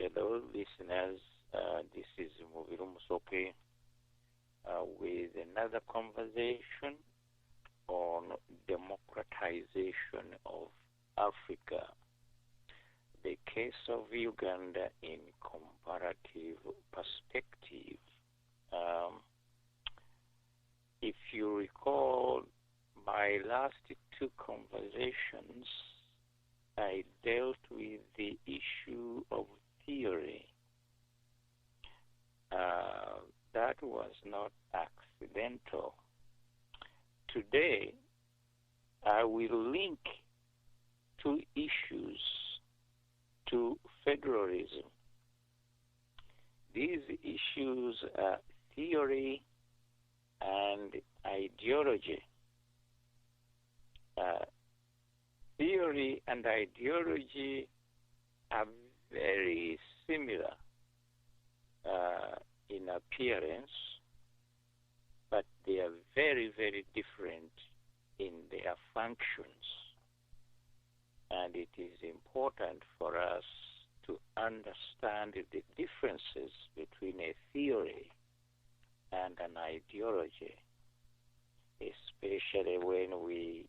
Hello, listeners. This is Mubilu Musoke with another conversation on democratization of Africa, the case of Uganda in comparative perspective. If you recall, my last two conversations, I dealt with the issue of theory. That was not accidental. Today, I will link two issues to federalism. These issues are theory and ideology. Theory and ideology are very similar in appearance, but they are very, very different in their functions. And it is important for us to understand the differences between a theory and an ideology, especially when we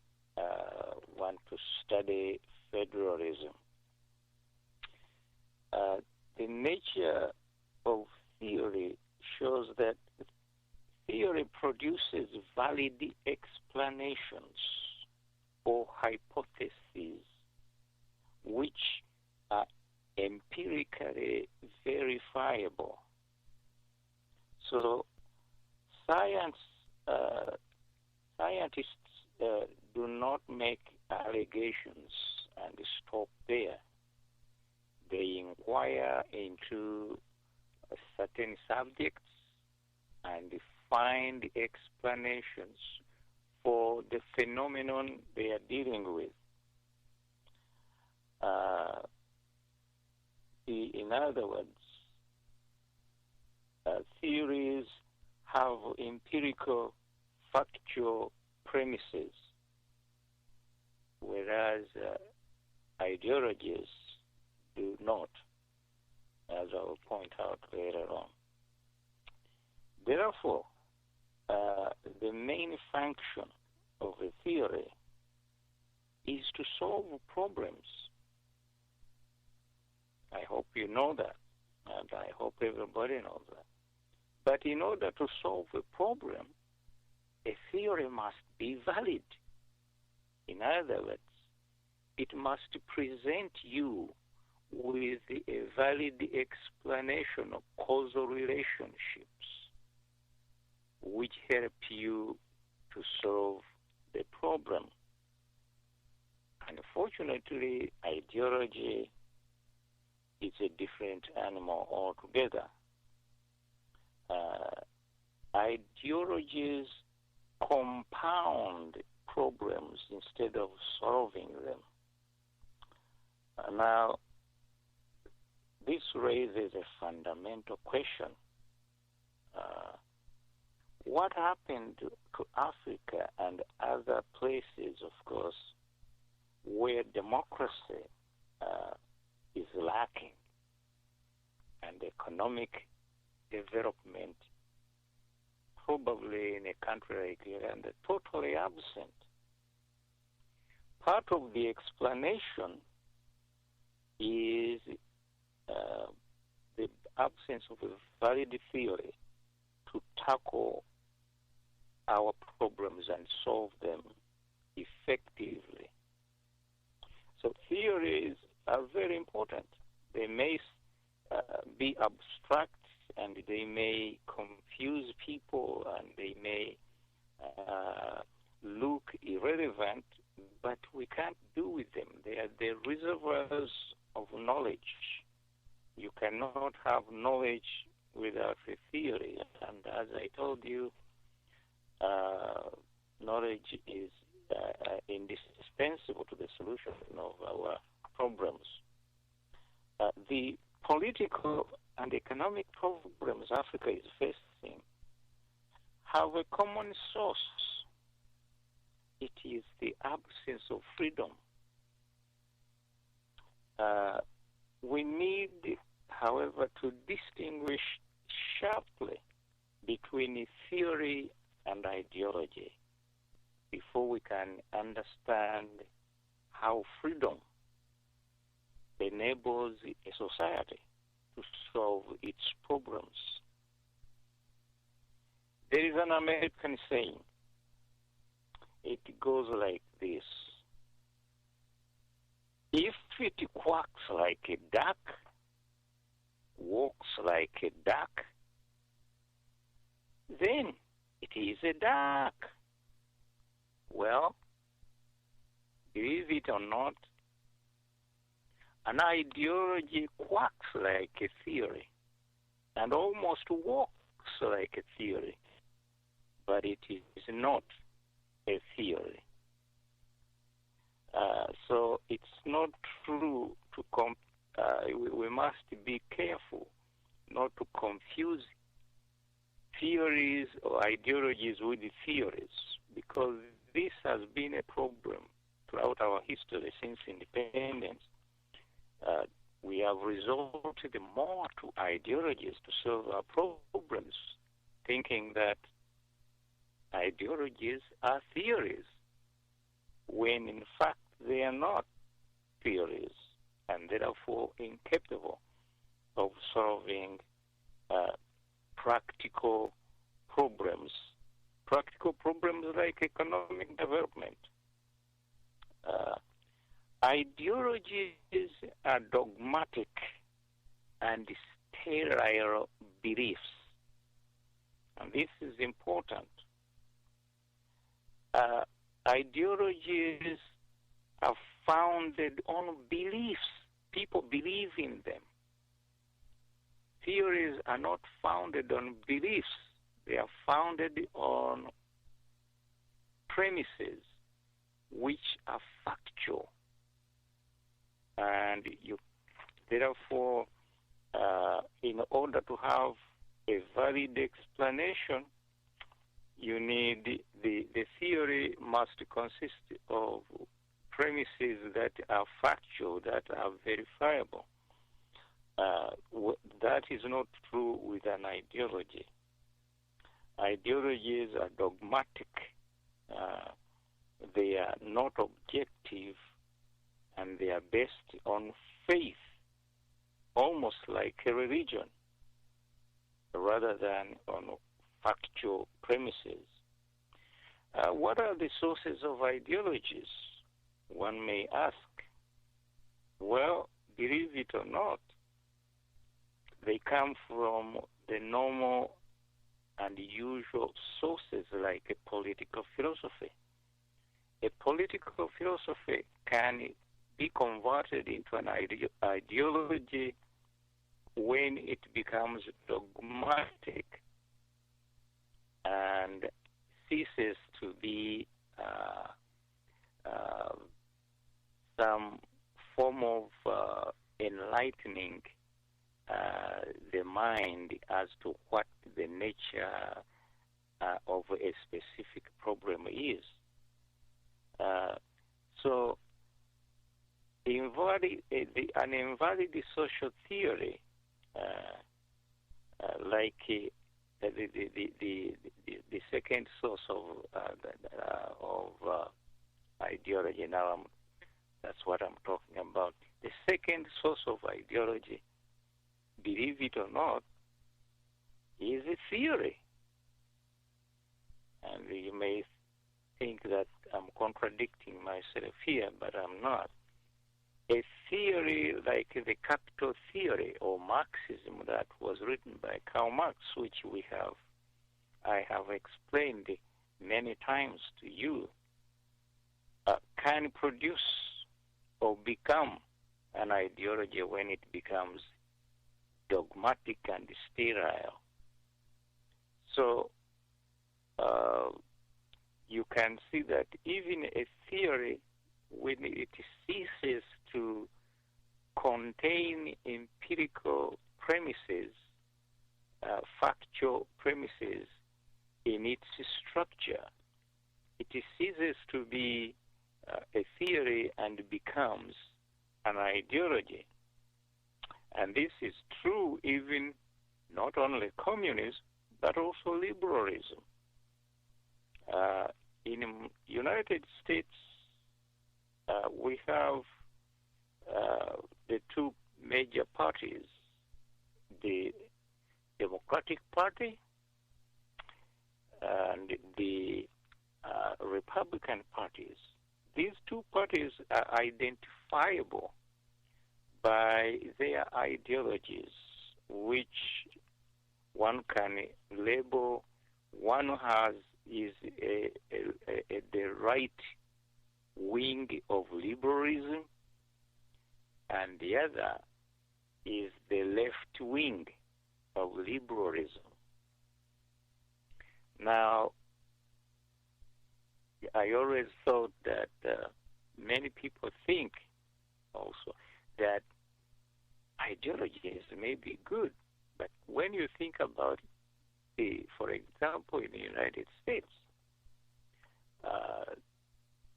want to study federalism. The nature of theory shows that theory produces valid explanations or hypotheses which are empirically verifiable. So scientists do not make allegations and stop there. They inquire into certain subjects and find explanations for the phenomenon they are dealing with. In other words, theories have empirical, factual premises, whereas ideologies do not, as I will point out later on. Therefore, the main function of a theory is to solve problems. I hope you know that, and I hope everybody knows that. But in order to solve a problem, a theory must be valid. In other words, it must present you with a valid explanation of causal relationships which help you to solve the problem. Unfortunately, ideology is a different animal altogether. Ideologies compound problems instead of solving them. Now, this raises a fundamental question. What happened to Africa and other places, of course, where democracy is lacking and economic development, probably in a country like Uganda, totally absent? Part of the explanation is the absence of a valid theory to tackle our problems and solve them effectively. So theories are very important. They may be abstract and they may confuse people and they may look irrelevant, but we can't do with them. They are the reservoirs of knowledge. You cannot have knowledge without a theory. And as I told you, knowledge is indispensable to the solution of our problems. The political and economic problems Africa is facing have a common source. It is the absence of freedom. We need however, to distinguish sharply between theory and ideology before we can understand how freedom enables a society to solve its problems. There is an American saying. It goes like this. If it quacks like a duck, walks like a duck, then it is a duck. Well, believe it or not, an ideology quacks like a theory and almost walks like a theory, but it is not a theory. So it's not true to we must be careful not to confuse theories or ideologies with theories, because this has been a problem throughout our history since independence. We have resorted more to ideologies to solve our problems, thinking that ideologies are theories, when in fact they are not theories, and therefore incapable of solving practical problems like economic development. Ideologies are dogmatic and sterile beliefs, and this is important. Ideologies are founded on beliefs. People believe in them. Theories are not founded on beliefs. They are founded on premises which are factual. And therefore, in order to have a valid explanation, you need the theory must consist of premises that are factual, that are verifiable. That is not true with an ideology. Ideologies are dogmatic. They are not objective, and they are based on faith, almost like a religion, rather than on factual premises. What are the sources of ideologies, one may ask? Well, believe it or not, they come from the normal and usual sources like a political philosophy. A political philosophy can be converted into an ideology when it becomes dogmatic and ceases to be some form of enlightening the mind as to what the nature of a specific problem is. So, an invalid social theory, like the second source of ideology. Now, that's what I'm talking about. The second source of ideology, believe it or not, is a theory. And you may think that I'm contradicting myself here, but I'm not. A theory like the capital theory or Marxism that was written by Karl Marx, which I have explained many times to you, can produce or become an ideology when it becomes dogmatic and sterile. So you can see that even a theory, when it ceases to contain empirical premises, factual premises in its structure, it ceases to be a theory and becomes an ideology. And this is true even not only communism, but also liberalism. In the United States, we have the two major parties, the Democratic Party and the Republican parties. These two parties are identifiable by their ideologies, which one can label. One is the right wing of liberalism, and the other is the left wing of liberalism. Now, I always thought that many people think also that ideologies may be good, but when you think about for example, in the United States,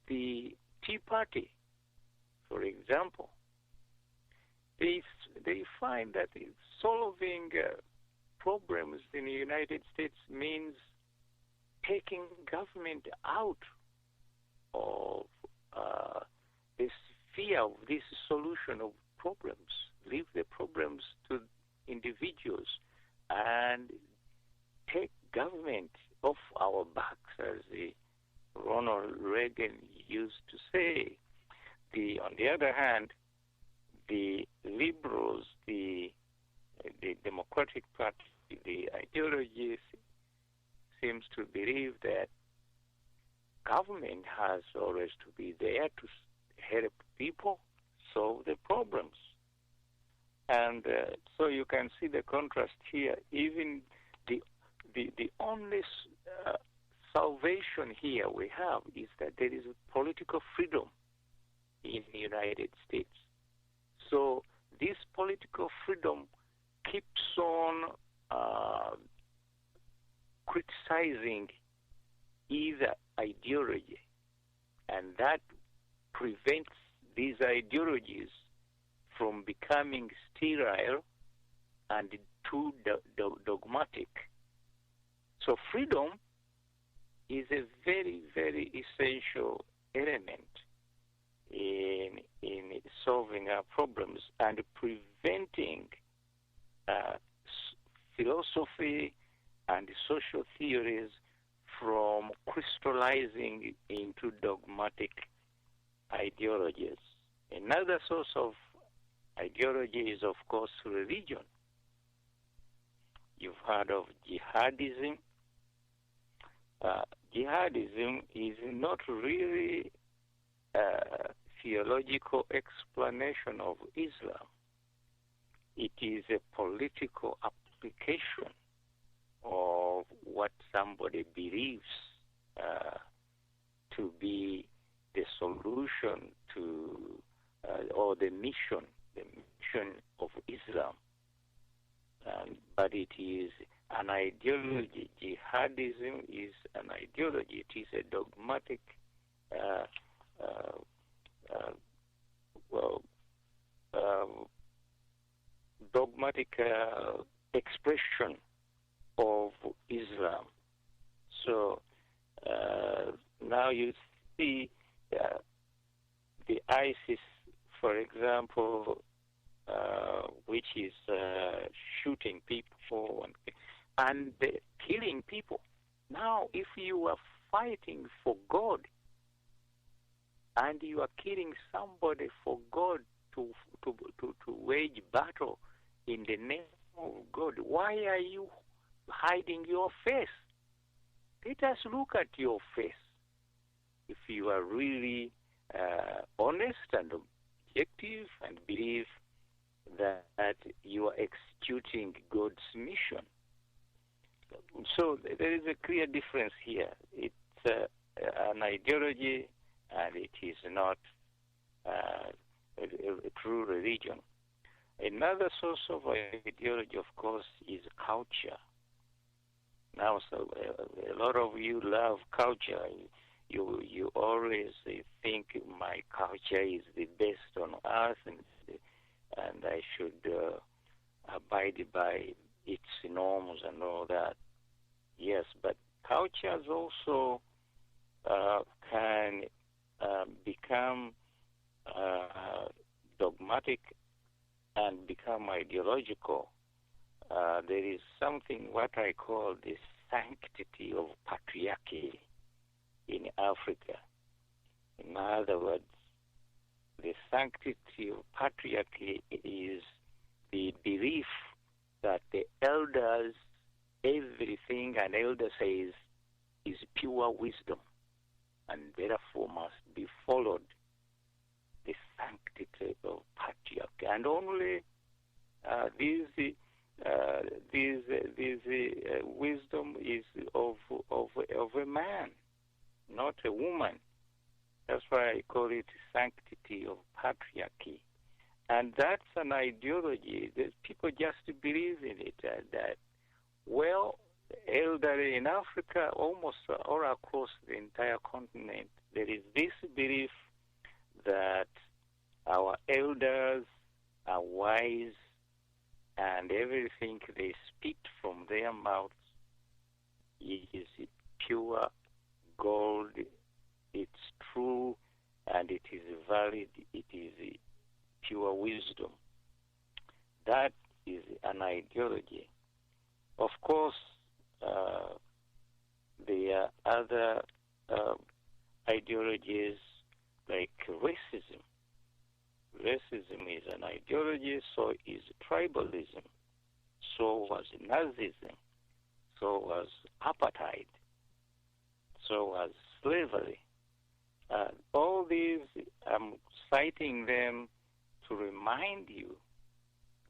the Tea Party, for example, they find that solving problems in the United States means taking government out of this fear of this solution of problems, leave the problems to individuals, and take government off our backs, as Ronald Reagan used to say. On the other hand, the liberals, the Democratic Party, the ideology seems to believe that government has always to be there to help people solve the problems. And so you can see the contrast here. Even the only salvation here we have is that there is political freedom in the United States. So this political freedom keeps on criticizing either ideology, and that prevents these ideologies from becoming sterile and too dogmatic. So freedom is a very, very essential element in solving our problems and preventing philosophy and social theories from crystallizing into dogmatic ideologies. Another source of ideology is, of course, religion. You've heard of jihadism. Jihadism is not really a theological explanation of Islam. It is a political application of what somebody believes to be the solution to or the mission of Islam. But it is an ideology. Jihadism is an ideology. It is a dogmatic expression of Islam. So now you see the ISIS, for example, which is shooting people and killing people. Now, if you are fighting for God and you are killing somebody for God to wage battle in the name of God, why are you hiding your face? Let us look at your face. If you are really honest and objective and believe that you are executing God's mission. So there is a clear difference here. It's an ideology, and it is not a true religion. Another source of ideology, of course, is culture. Now, so a lot of you love culture. You always think my culture is the best on earth, and I should abide by its norms and all that. Yes, but cultures also can become dogmatic and become ideological. There is something what I call the sanctity of patriarchy in Africa. In other words, the sanctity of patriarchy is the belief that the elders, everything an elder says is pure wisdom and therefore must be followed. The sanctity of patriarchy. And only this wisdom is of a man, not a woman. That's why I call it sanctity of patriarchy. And that's an ideology that people just believe in it. That, well, elderly in Africa, almost all across the entire continent, there is this belief that our elders are wise and everything they spit from their mouths is pure gold, it's true, and it is valid, it is pure wisdom. That is an ideology. Of course, there are other ideologies like racism. Racism is an ideology, so is tribalism, so was Nazism, so was apartheid, so was slavery. All these, I'm citing them to remind you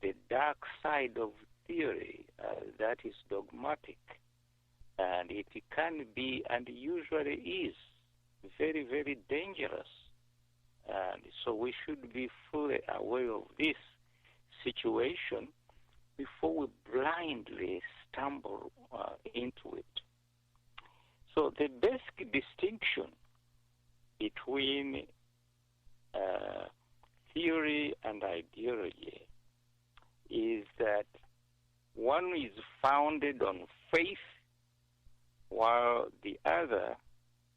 the dark side of theory that is dogmatic, and it can be, and usually is, very, very dangerous. And so we should be fully aware of this situation before we blindly stumble into it. So the basic distinction between theory and ideology is that one is founded on faith, while the other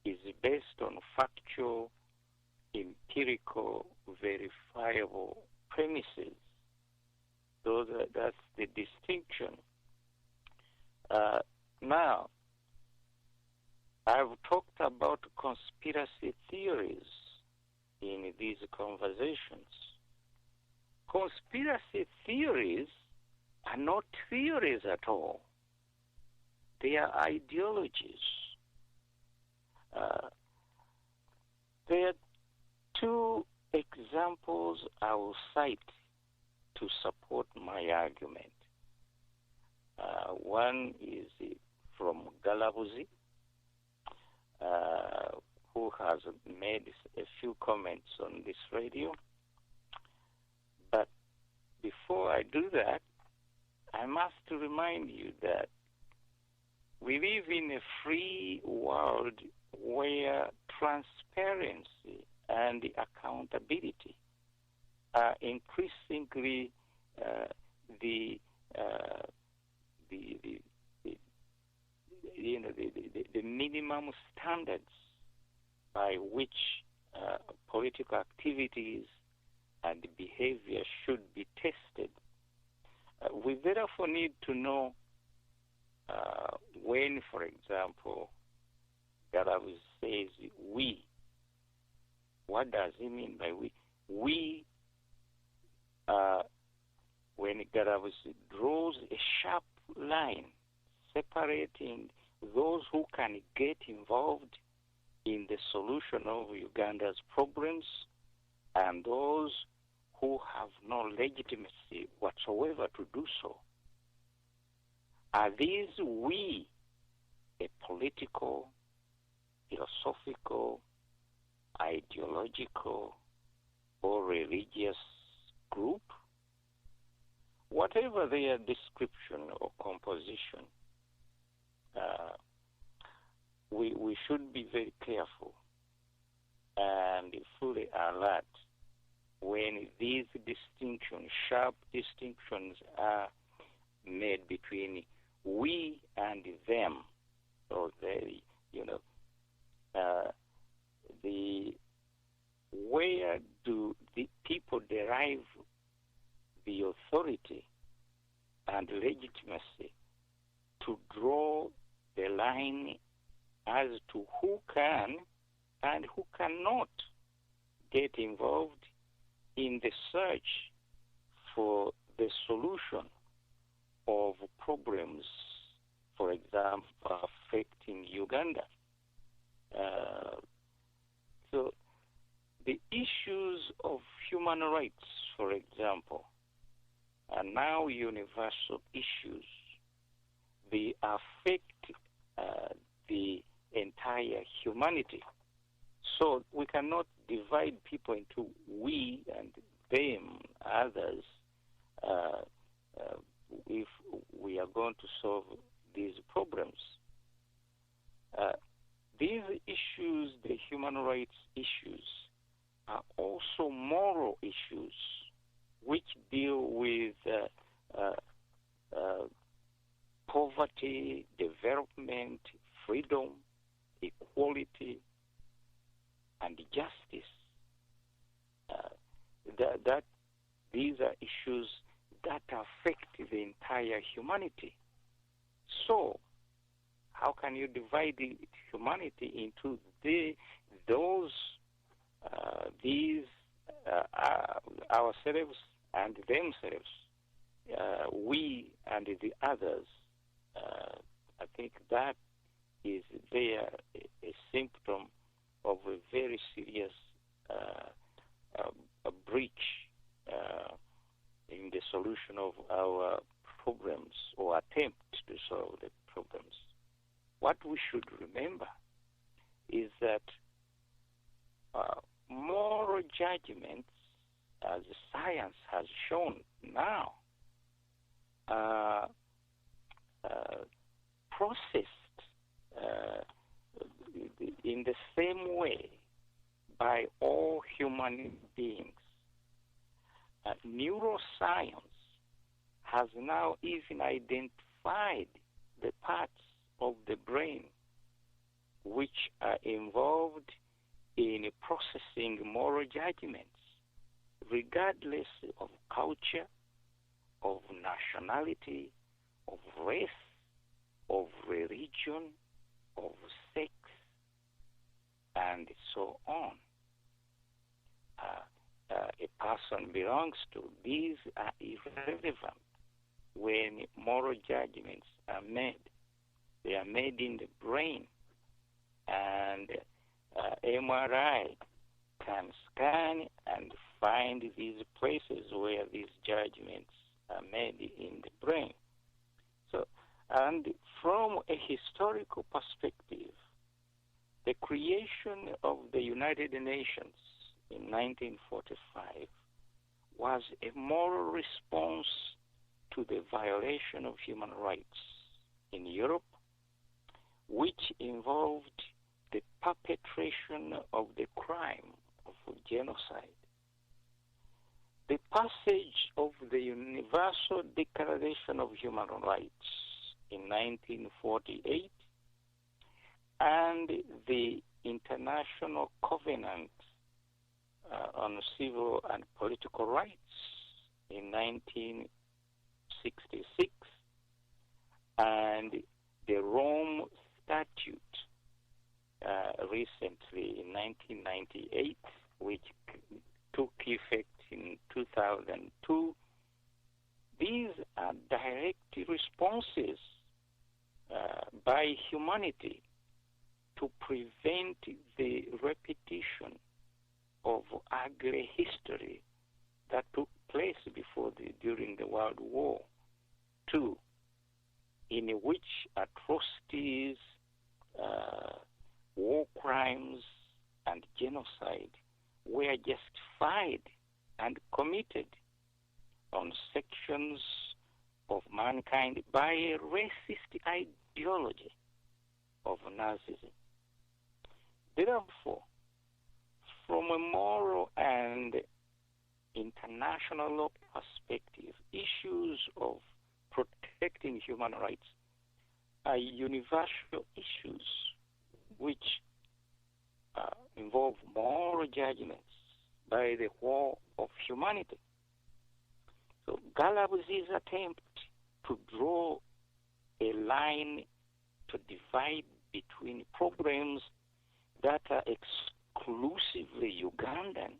is based on factual, empirical, verifiable premises. So that's the distinction. Now, I've talked about conspiracy theories in these conversations. Conspiracy theories are not theories at all. They are ideologies. There are two examples I will cite to support my argument. One is from Galabuzi, who has made a few comments on this radio. But before I do that, I must remind you that we live in a free world where transparency and accountability are increasingly the minimum standards by which political activities and behavior should be tested. We therefore need to know when, for example, Garavis says we. What does he mean by we? We, when Garavis draws a sharp line separating those who can get involved in the solution of Uganda's problems and those who have no legitimacy whatsoever to do so. Are these we a political, philosophical, ideological, or religious group? Whatever their description or composition, we should be very careful and fully alert when these distinctions, sharp distinctions, are made between we and them, or they, the where do the people derive the authority and legitimacy to draw the line as to who can and who cannot get involved in the search for the solution of problems, for example, affecting Uganda. So the issues of human rights, for example, are now universal issues. They affect the entire humanity. So we cannot divide people into we and them, others, if we are going to solve these problems. These issues, the human rights issues, are also moral issues which deal with poverty, development, freedom, equality, and justice. That these are issues that affect the entire humanity. So, how can you divide the humanity into these ourselves and themselves, we and the others? I think that is there a symptom of a very serious a breach in the solution of our problems or attempt to solve the problems. What we should remember is that moral judgments, as science has shown now, are processed in the same way by all human beings. Neuroscience has now even identified the parts of the brain which are involved in processing moral judgments, regardless of culture, of nationality, of race, of religion, of sex, and so on. A person belongs to. These are irrelevant when moral judgments are made. They are made in the brain, and MRI can scan and find these places where these judgments are made in the brain. So, and from a historical perspective, the creation of the United Nations in 1945 was a moral response to the violation of human rights in Europe, which involved the perpetration of the crime of genocide. The passage of the Universal Declaration of Human Rights in 1948 and the International Covenant on Civil and Political Rights in 1966 and the Rome Statute recently in 1998, which took effect in 2002. These are direct responses by humanity to prevent the repetition of ugly history that took place during the World War II, in which atrocities, war crimes, and genocide were justified and committed on sections of mankind by a racist ideology of Nazism. Therefore, from a moral and international law perspective, issues of protecting human rights are universal issues which involve moral judgments by the whole of humanity. So Galabuzi's attempt to draw a line to divide between problems that are exclusively Ugandan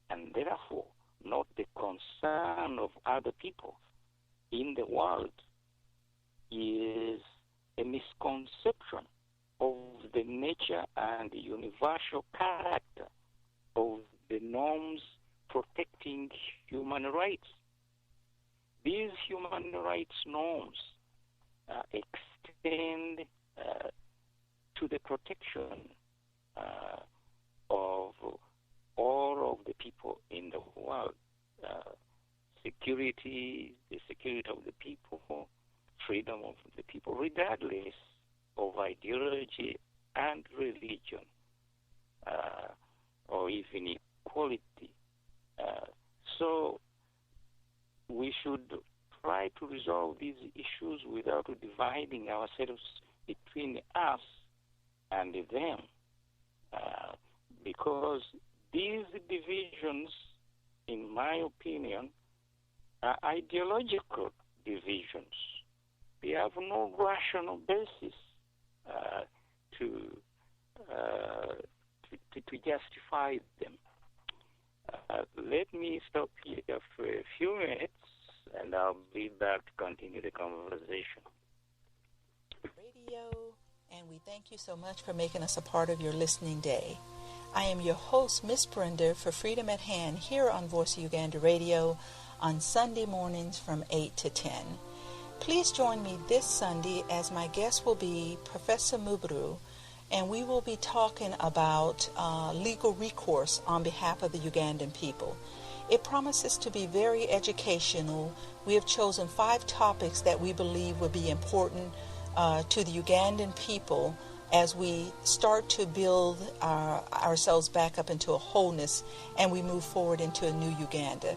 and therefore not the concern of other people in the world is a misconception of the nature and the universal character of the norms protecting human rights. These human rights norms extend to the protection of all of the people in the world. Security, the security of the people, freedom of the people, regardless of ideology and religion, or even equality. So we should try to resolve these issues without dividing ourselves between us and them, because these divisions, in my opinion, are ideological divisions. We have no rational basis to justify them. Let me stop here for a few minutes, and I'll be back to continue the conversation. Radio, and we thank you so much for making us a part of your listening day. I am your host, Miss Brenda, for Freedom at Hand here on Voice of Uganda Radio on Sunday mornings from 8 to 10. Please join me this Sunday as my guest will be Professor Mubilu, and we will be talking about legal recourse on behalf of the Ugandan people. It promises to be very educational. We have chosen 5 topics that we believe will be important to the Ugandan people as we start to build ourselves back up into a wholeness and we move forward into a new Uganda.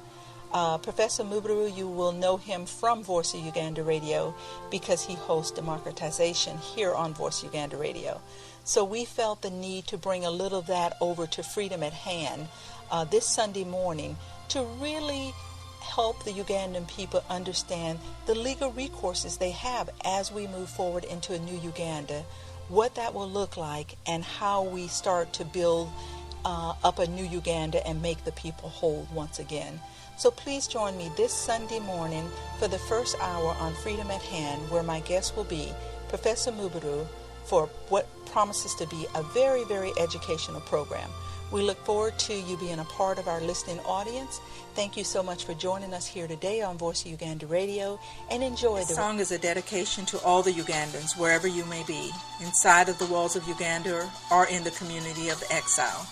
Professor Mubilu, you will know him from Voice of Uganda Radio because he hosts Democratization here on Voice of Uganda Radio. So we felt the need to bring a little of that over to Freedom at Hand this Sunday morning to really help the Ugandan people understand the legal recourses they have as we move forward into a new Uganda, what that will look like, and how we start to build up a new Uganda and make the people whole once again. So please join me this Sunday morning for the first hour on Freedom at Hand, where my guest will be Professor Mubilu for what promises to be a very, very educational program. We look forward to you being a part of our listening audience. Thank you so much for joining us here today on Voice of Uganda Radio, and enjoy the song is a dedication to all the Ugandans, wherever you may be, inside of the walls of Uganda or in the community of exile.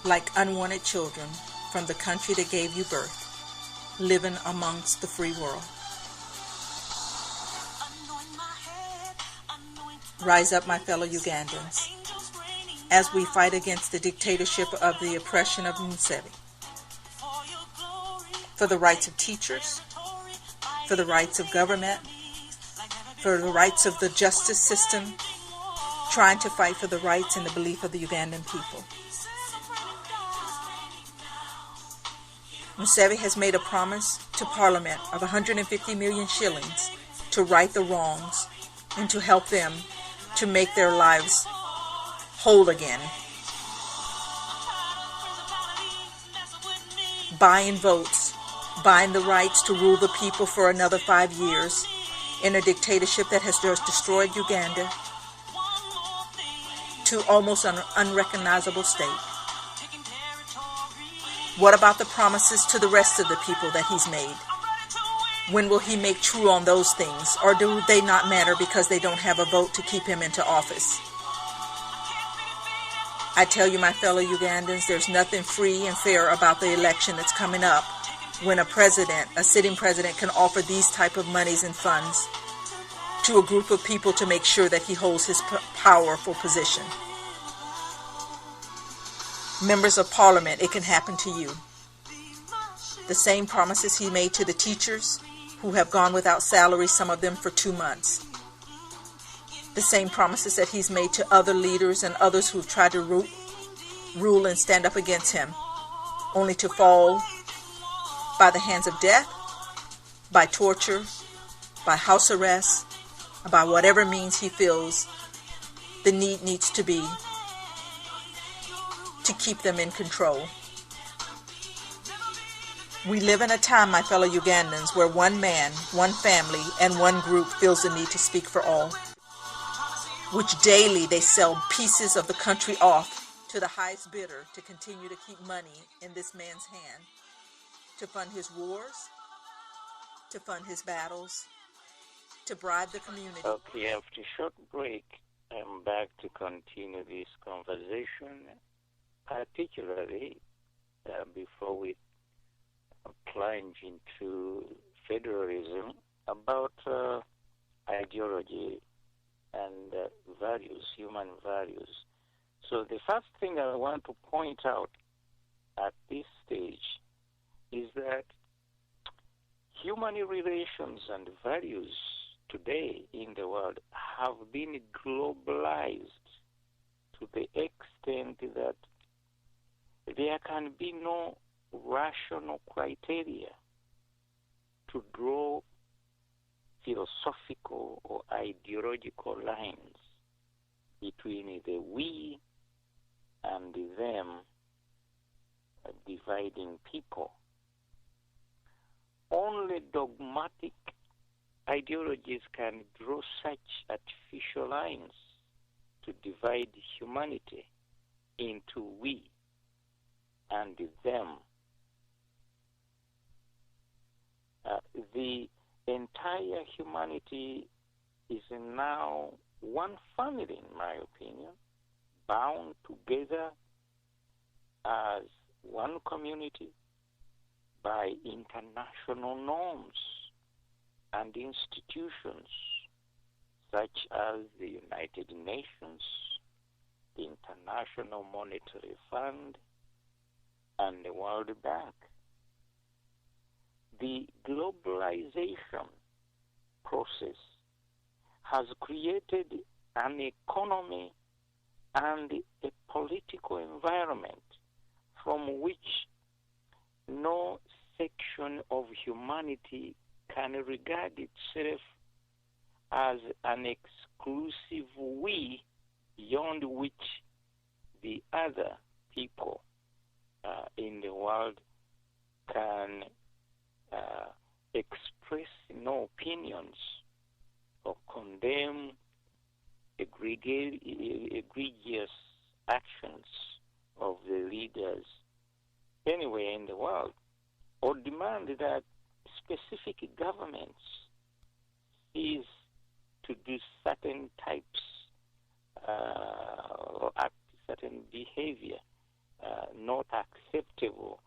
Like unwanted children from the country that gave you birth, living amongst the free world. Rise up, my fellow Ugandans, as we fight against the dictatorship of the oppression of Musoke, for the rights of teachers, for the rights of government, for the rights of the justice system, trying to fight for the rights and the belief of the Ugandan people. Musoke has made a promise to Parliament of 150 million shillings to right the wrongs and to help them to make their lives whole again. Buying votes, buying the rights to rule the people for another 5 years in a dictatorship that has just destroyed Uganda to almost an unrecognizable state. What about the promises to the rest of the people that he's made? When will he make true on those things? Or do they not matter because they don't have a vote to keep him into office? I tell you, my fellow Ugandans, there's nothing free and fair about the election that's coming up when a president, a sitting president, can offer these type of monies and funds to a group of people to make sure that he holds his powerful position. Members of Parliament, it can happen to you. The same promises he made to the teachers who have gone without salary, some of them for 2 months. The same promises that he's made to other leaders and others who've tried to rule and stand up against him, only to fall by the hands of death, by torture, by house arrest, by whatever means he feels the need needs to be to keep them in control. We live in a time, my fellow Ugandans, where one man, one family, and one group feels the need to speak for all, which daily they sell pieces of the country off to the highest bidder to continue to keep money in this man's hand, to fund his wars, to fund his battles, to bribe the community. Okay, after a short break, I'm back to continue this conversation, particularly before we plunge into federalism, about ideology and values, human values. So the first thing I want to point out at this stage is that human relations and values today in the world have been globalized to the extent that there can be no rational criteria to draw philosophical or ideological lines between the we and the them, dividing people. Only dogmatic ideologies can draw such artificial lines to divide humanity into we and them. The entire humanity is now one family, in my opinion, bound together as one community by international norms and institutions such as the United Nations, the International Monetary Fund, and the World Bank. The globalization process has created an economy and a political environment from which no section of humanity can regard itself as an exclusive we beyond which the other people in the world can express no opinions or condemn egregious actions of the leaders anywhere in the world, or demand that specific governments cease to do certain types or act certain behavior not acceptable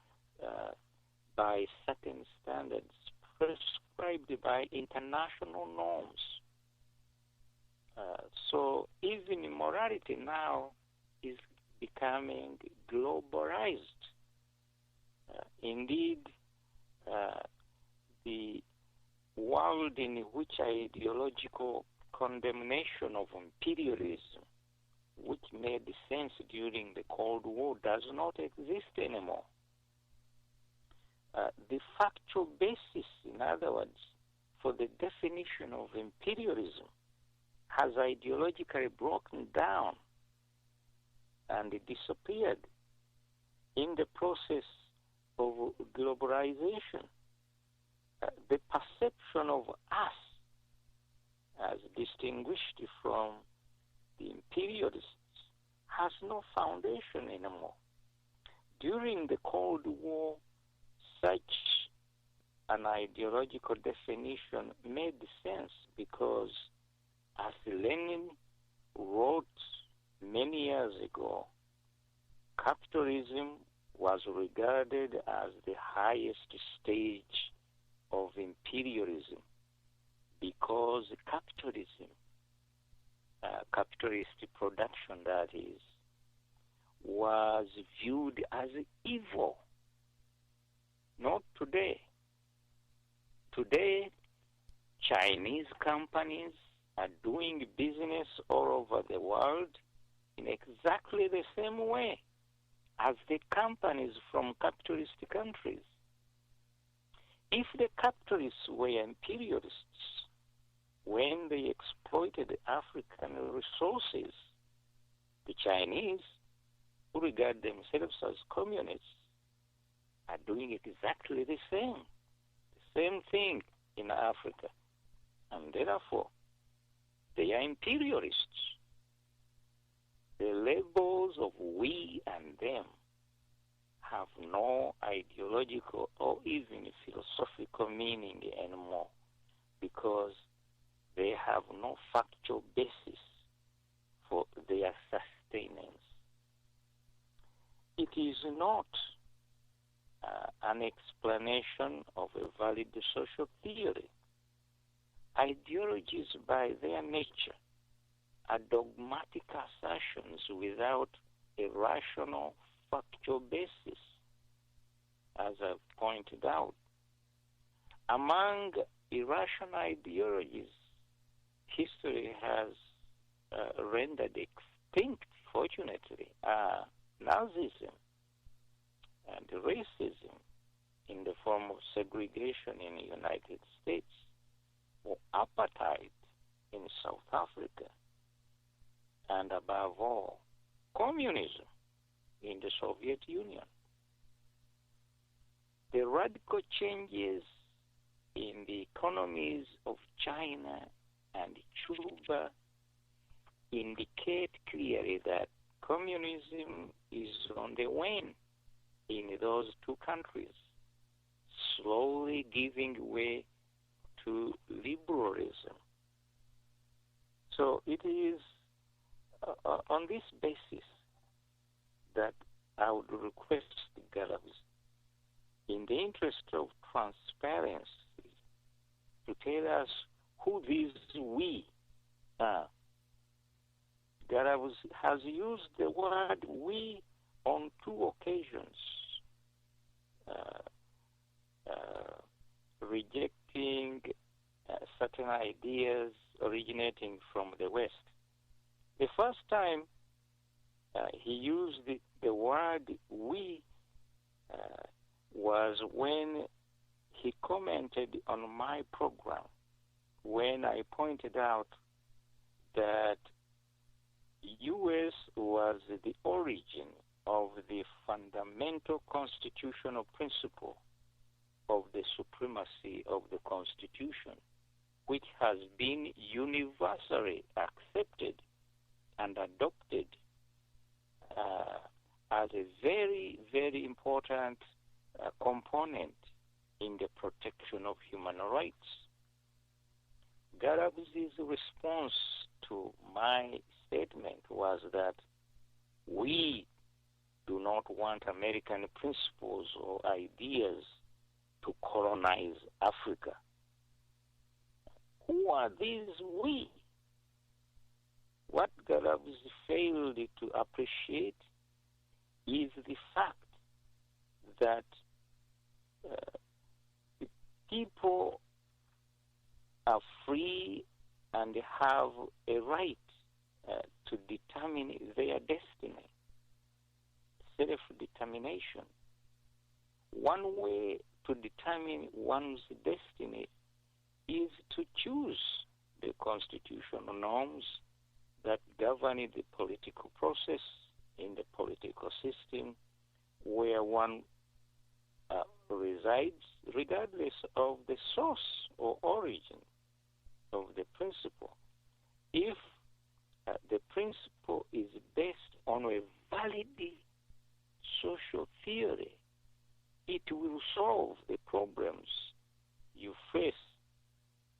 by certain standards prescribed by international norms. So even immorality now is becoming globalized. Indeed, the world in which ideological condemnation of imperialism, which made sense during the Cold War, does not exist anymore. The factual basis, in other words, for the definition of imperialism has ideologically broken down and disappeared in the process of globalization. The perception of us as distinguished from the imperialists has no foundation anymore. During the Cold War, such an ideological definition made sense because, as Lenin wrote many years ago, capitalism was regarded as the highest stage of imperialism because capitalism, capitalist production that is, was viewed as evil Not today. Today, Chinese companies are doing business all over the world in exactly the same way as the companies from capitalist countries. If the capitalists were imperialists when they exploited African resources, the Chinese, who regard themselves as communists, are doing exactly the same thing in Africa. And therefore, they are imperialists. The labels of we and them have no ideological or even philosophical meaning anymore, because they have no factual basis for their sustenance. It is not an explanation of a valid social theory. Ideologies, by their nature, are dogmatic assertions without a rational, factual basis, as I've pointed out. Among irrational ideologies, history has rendered extinct, fortunately, Nazism and racism in the form of segregation in the United States, or apartheid in South Africa, and above all, communism in the Soviet Union. The radical changes in the economies of China and Cuba indicate clearly that communism is on the wane in those two countries, slowly giving way to liberalism. So it is on this basis that I would request the Galabs, in the interest of transparency, to tell us who these we are. Galabs has used the word we on two occasions, rejecting certain ideas originating from the West. The first time he used the word we was when he commented on my program, when I pointed out that U.S. was the origin of the fundamental constitutional principle of the supremacy of the Constitution, which has been universally accepted and adopted as a very, very important component in the protection of human rights. Galab's response to my statement was that we do not want American principles or ideas to colonize Africa. Who are these we? What Galabs failed to appreciate is the fact that people are free and have a right to determine their destiny, self-determination. One way to determine one's destiny is to choose the constitutional norms that govern the political process in the political system where one resides, regardless of the source or origin of the principle. If the principle is based on a valid social theory, it will solve the problems you face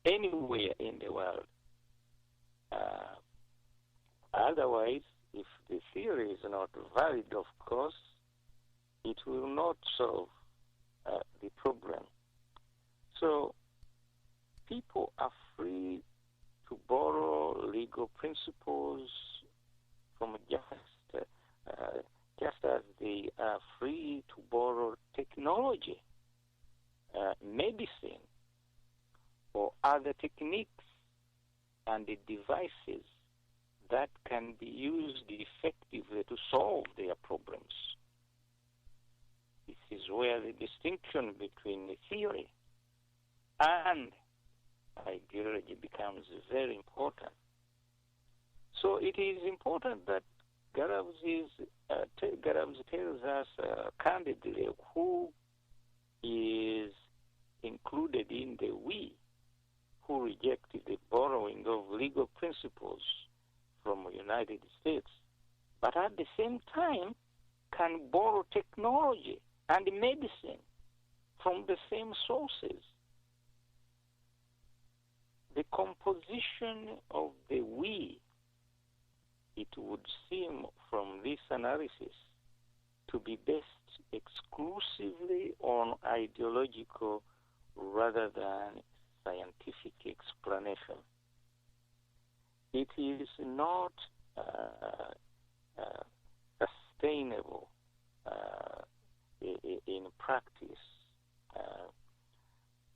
anywhere in the world. Otherwise, if the theory is not valid, of course, it will not solve the problem. So people are free to borrow legal principles from just as they are free to borrow technology medicine or other techniques and the devices that can be used effectively to solve their problems. This is where the distinction between the theory and ideology becomes very important. So it is important that Garabs tells us candidly who is included in the we who rejected the borrowing of legal principles from the United States, but at the same time can borrow technology and medicine from the same sources. The composition of the we, it would seem from this analysis, to be based exclusively on ideological rather than scientific explanation. It is not sustainable in practice.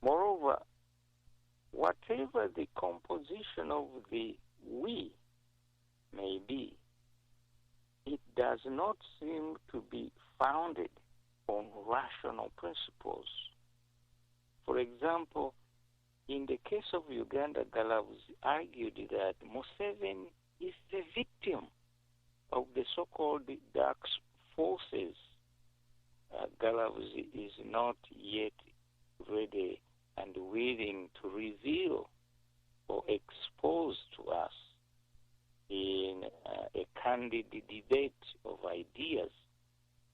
Moreover, whatever the composition of the we may be, it does not seem to be founded on rational principles. For example, in the case of Uganda, Galabs argued that Museveni is the victim of the so-called dark forces. Galabs is not yet ready and willing to reveal or expose to us in a candid debate of ideas.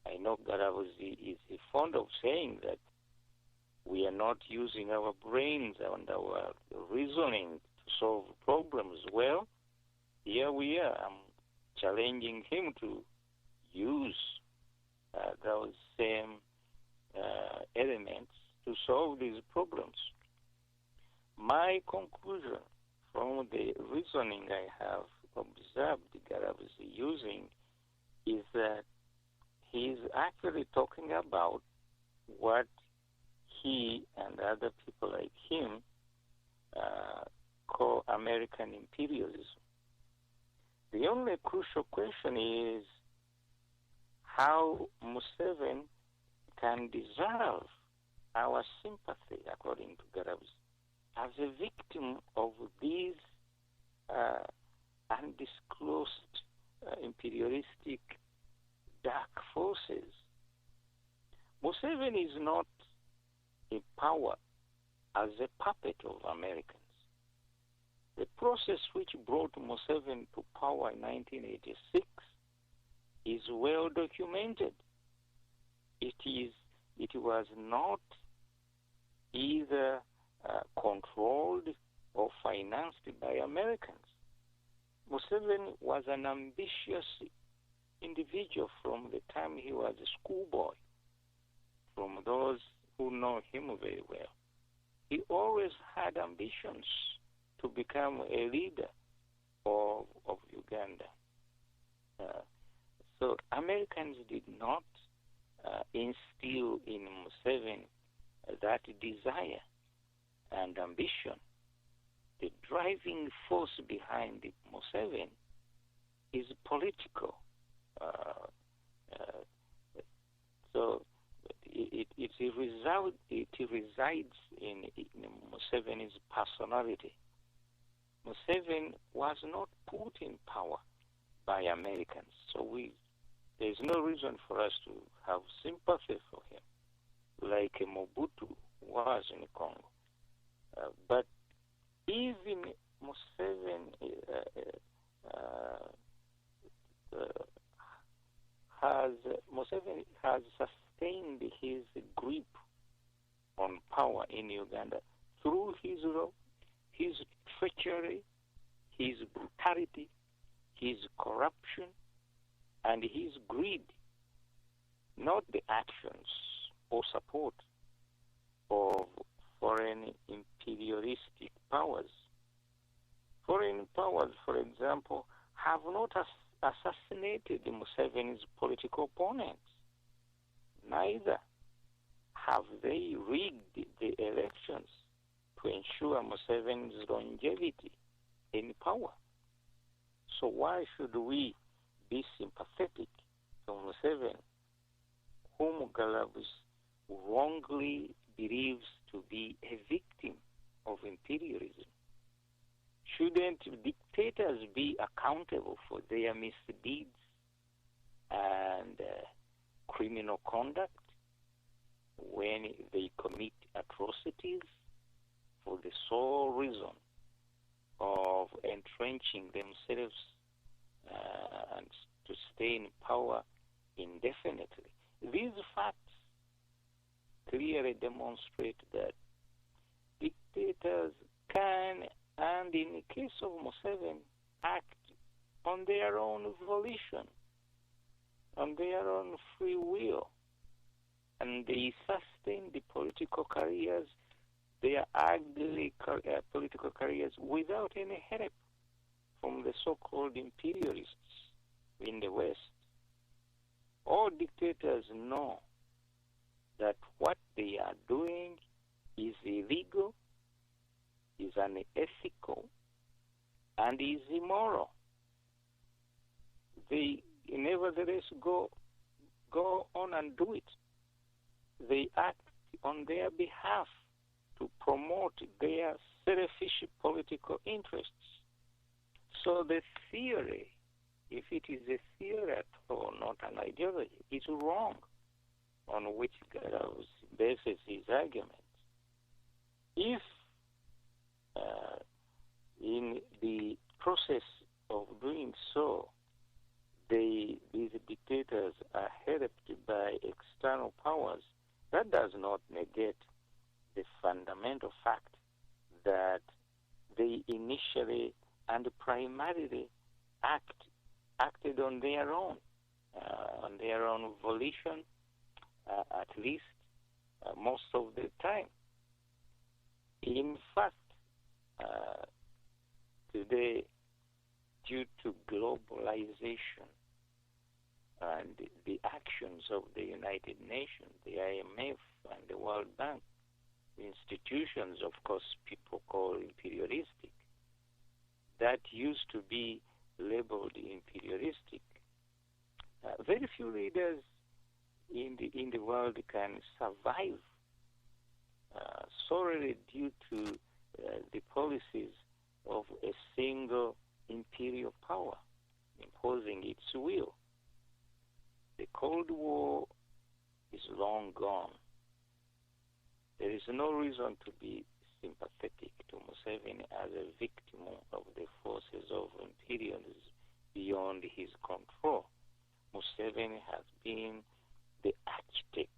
I know Galabs is fond of saying that we are not using our brains and our reasoning to solve problems. Well, here we are. I'm challenging him to use those same elements to solve these problems. My conclusion from the reasoning I have observed Galabs using is that he's actually talking about what he and other people like him call American imperialism. The only crucial question is how Museveni can deserve our sympathy, according to Galabs, as a victim of these undisclosed imperialistic dark forces. Museveni is not in power as a puppet of Americans. The process which brought Museveni to power in 1986 is well documented. It was not either controlled or financed by Americans. Museveni was an ambitious individual from the time he was a schoolboy. From those who know him very well, he always had ambitions to become a leader of Uganda. So Americans did not instill in Museveni that desire and ambition. The driving force behind Museveni is political. So it resides in Museveni's personality. Museveni was not put in power by Americans, so there's no reason for us to have sympathy for him, like Mobutu was in Congo. But even Museveni has sustained his grip on power in Uganda through his treachery, his brutality, his corruption, and his greed, not the actions or support of foreign imperialistic powers. Foreign powers, for example, have not assassinated Museveni's political opponents. Neither have they rigged the elections to ensure Museveni's longevity in power? So why should we be sympathetic to Museveni, whom Galabus wrongly believes to be a victim of imperialism? Shouldn't dictators be accountable for their misdeeds and criminal conduct when they commit atrocities for the sole reason of entrenching themselves and to stay in power indefinitely? These facts clearly demonstrate that dictators can, and in the case of Museveni, act on their own volition, on their own free will, and they sustain the political careers, their ugly political careers, without any help from the so-called imperialists in the West. All dictators know that what they are doing is illegal, is unethical, and is immoral. They nevertheless go on and do it. They act on their behalf to promote their selfish political interests. So the theory, if it is a theory at all, not an ideology, is wrong, on which Garaus bases his argument. If in the process of doing so, these dictators are helped by external powers, that does not negate the fundamental fact that they initially and primarily acted on their own volition, at least most of the time. In fact, today, due to globalization and the actions of the United Nations, the IMF and the World Bank, institutions, of course, people call imperialistic, that used to be labeled imperialistic. Very few leaders in the world can survive solely due to the policies of a single imperial power imposing its will. The Cold War is long gone. There is no reason to be sympathetic to Museveni as a victim of the forces of imperialism beyond his control. Museveni has been the architect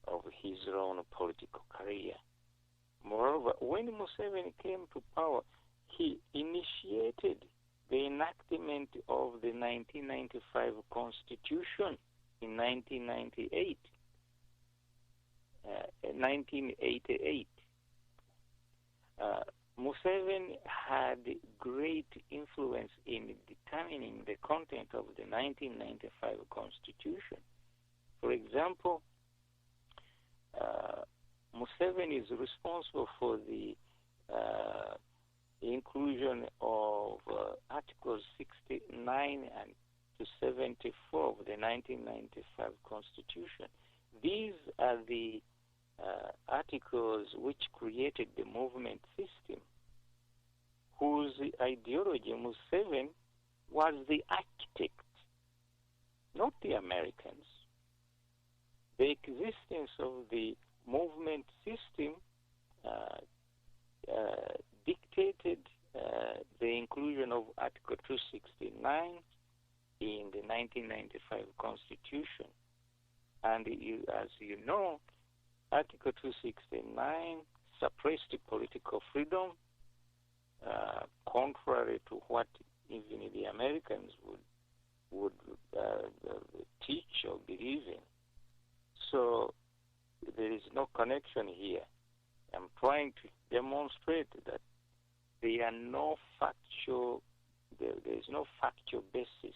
of his own political career. Moreover, when Museveni came to power, he initiated the enactment of the 1995 Constitution in 1988. Museveni had great influence in determining the content of the 1995 Constitution. For example, Museveni is responsible for the inclusion of Articles 69 and to 74 of the 1995 Constitution. These are the articles which created the movement system, whose ideology Museveni was the architect, not the Americans. The existence of the movement system dictated the inclusion of Article 269 in the 1995 Constitution. And as you know, Article 269 suppressed political freedom, contrary to what even the Americans would teach or believe in. So there is no connection here. I'm trying to demonstrate that there is no factual basis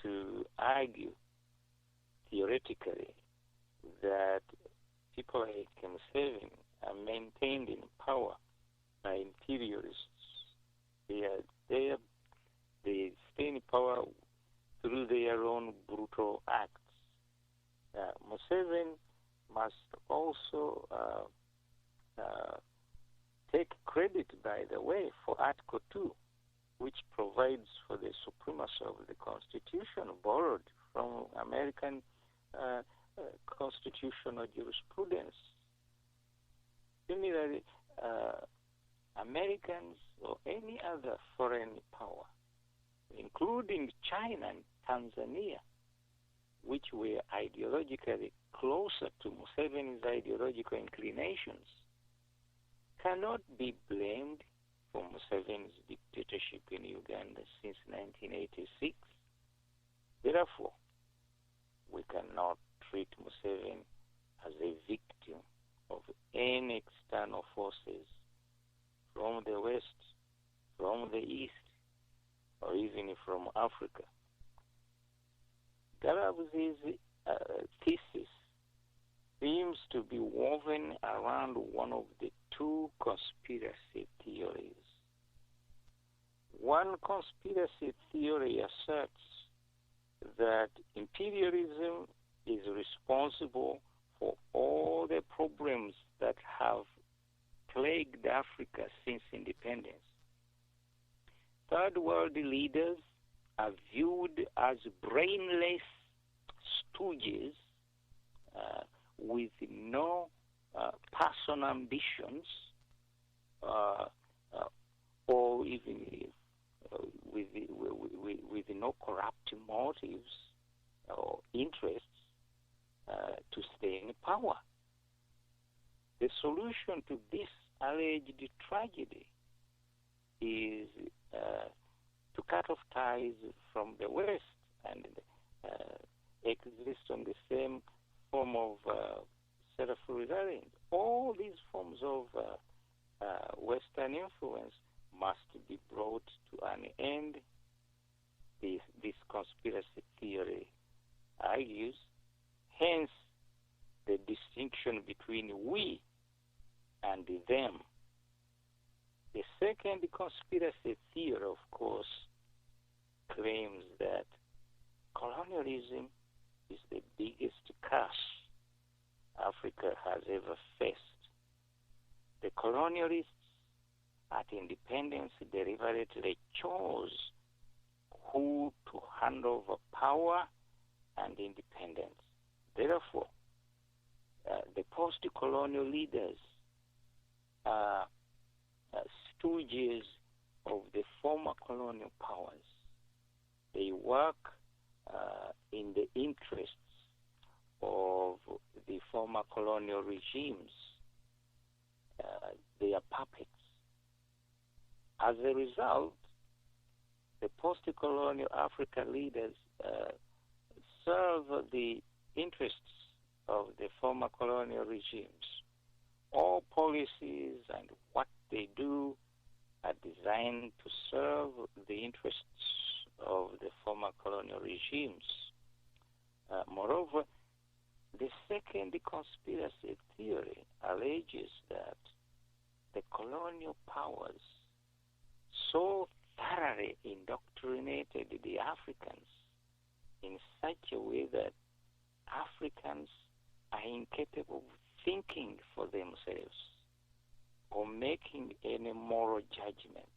to argue theoretically that people like Museveni are maintained in power by imperialists. They are there. They stay in power through their own brutal acts. Museveni must also take credit, by the way, for Article 2, which provides for the supremacy of the Constitution, borrowed from American constitutional jurisprudence. Similarly, Americans or any other foreign power, including China and Tanzania, which were ideologically closer to Museveni's ideological inclinations, cannot be blamed for Museveni's dictatorship in Uganda since 1986. Therefore, we cannot treat Museveni as a victim of any external forces from the West, from the East, or even from Africa. Garab's thesis seems to be woven around one of the two conspiracy theories. One conspiracy theory asserts that imperialism is responsible for all the problems that have plagued Africa since independence. Third world leaders are viewed as brainless stooges with no personal ambitions or even with no corrupt motives or interests to stay in power. The solution to this alleged tragedy is to cut off ties from the West and exist on the same form of self-reliance. All these forms of Western influence must be brought to an end. This conspiracy theory argues, hence the distinction between we and them. The second conspiracy theory, of course, claims that colonialism is the biggest curse Africa has ever faced. The colonialists at independence deliberately chose who to hand over power and independence. Therefore, the post-colonial leaders are stooges of the former colonial powers. They work in the interests of the former colonial regimes. They are puppets. As a result, the post-colonial African leaders serve the interests of the former colonial regimes. All policies and what they do are designed to serve the interests of the former colonial regimes. Moreover, the second conspiracy theory alleges that the colonial powers so thoroughly indoctrinated the Africans in such a way that Africans are incapable of thinking for themselves or making any moral judgments.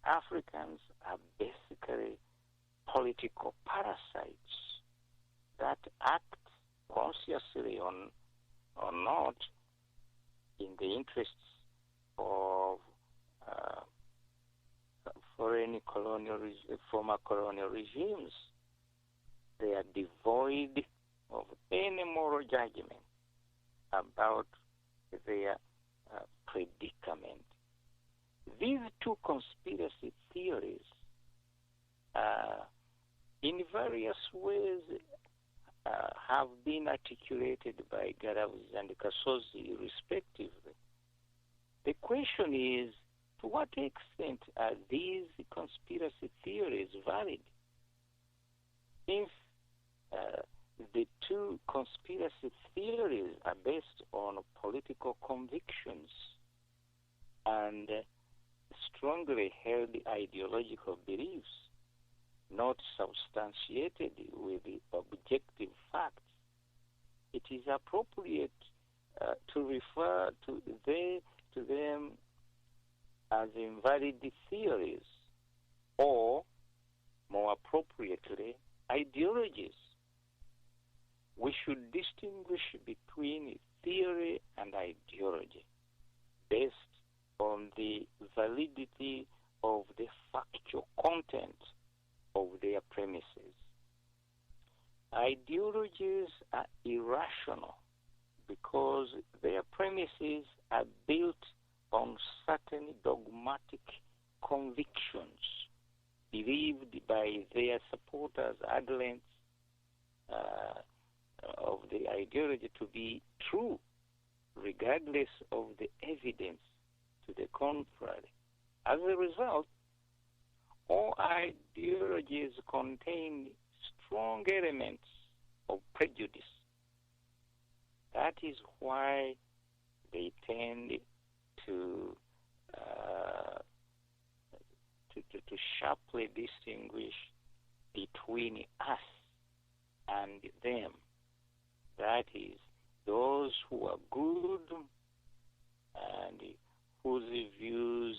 Africans are basically political parasites that act consciously or not in the interests of former colonial regimes. They are devoid of any moral judgment about their predicament. These two conspiracy theories, in various ways, have been articulated by Garavs and Kasozi respectively. The question is, to what extent are these conspiracy theories valid? Since the two conspiracy theories are based on political convictions and strongly held ideological beliefs, not substantiated with objective facts. It is appropriate to refer to them as invalid theories, or more appropriately, ideologies. We should distinguish between theory and ideology based on the validity of the factual content of their premises. Ideologies are irrational because their premises are built on certain dogmatic convictions believed by their supporters, adherents of the ideology to be true, regardless of the evidence to the contrary. As a result, all ideologies contain strong elements of prejudice. That is why they tend to sharply distinguish between us and them. That is, those who are good and whose views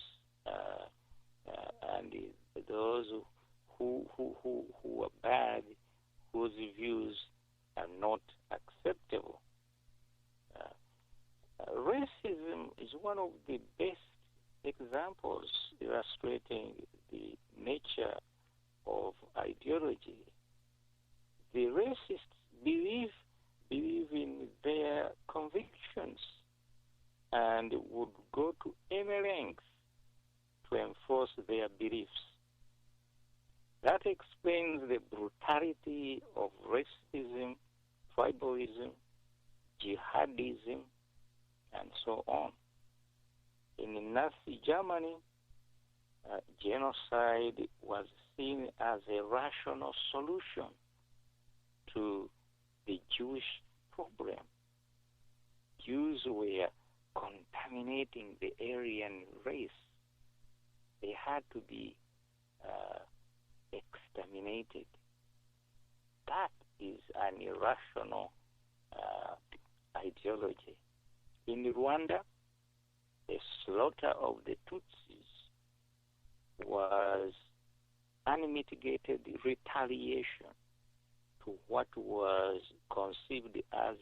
and those who are bad, whose views are not acceptable. Racism is one of the best examples illustrating the nature of ideology. The racists believe in their convictions and would go to any length to enforce their beliefs. That explains the brutality of racism, tribalism, jihadism, and so on. In Nazi Germany, genocide was seen as a rational solution to the Jewish problem. Jews were contaminating the Aryan race. They had to be exterminated. That is an irrational ideology. In Rwanda, the slaughter of the Tutsis was unmitigated retaliation to what was conceived as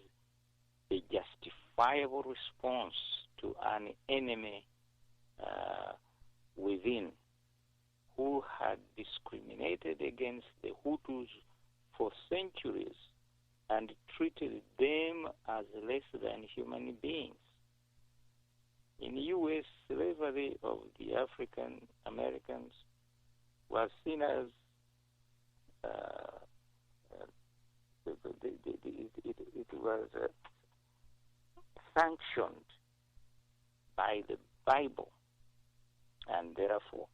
a justifiable response to an enemy within, who had discriminated against the Hutus for centuries and treated them as less than human beings. In the U.S., slavery of the African Americans was seen as it was sanctioned by the Bible, and therefore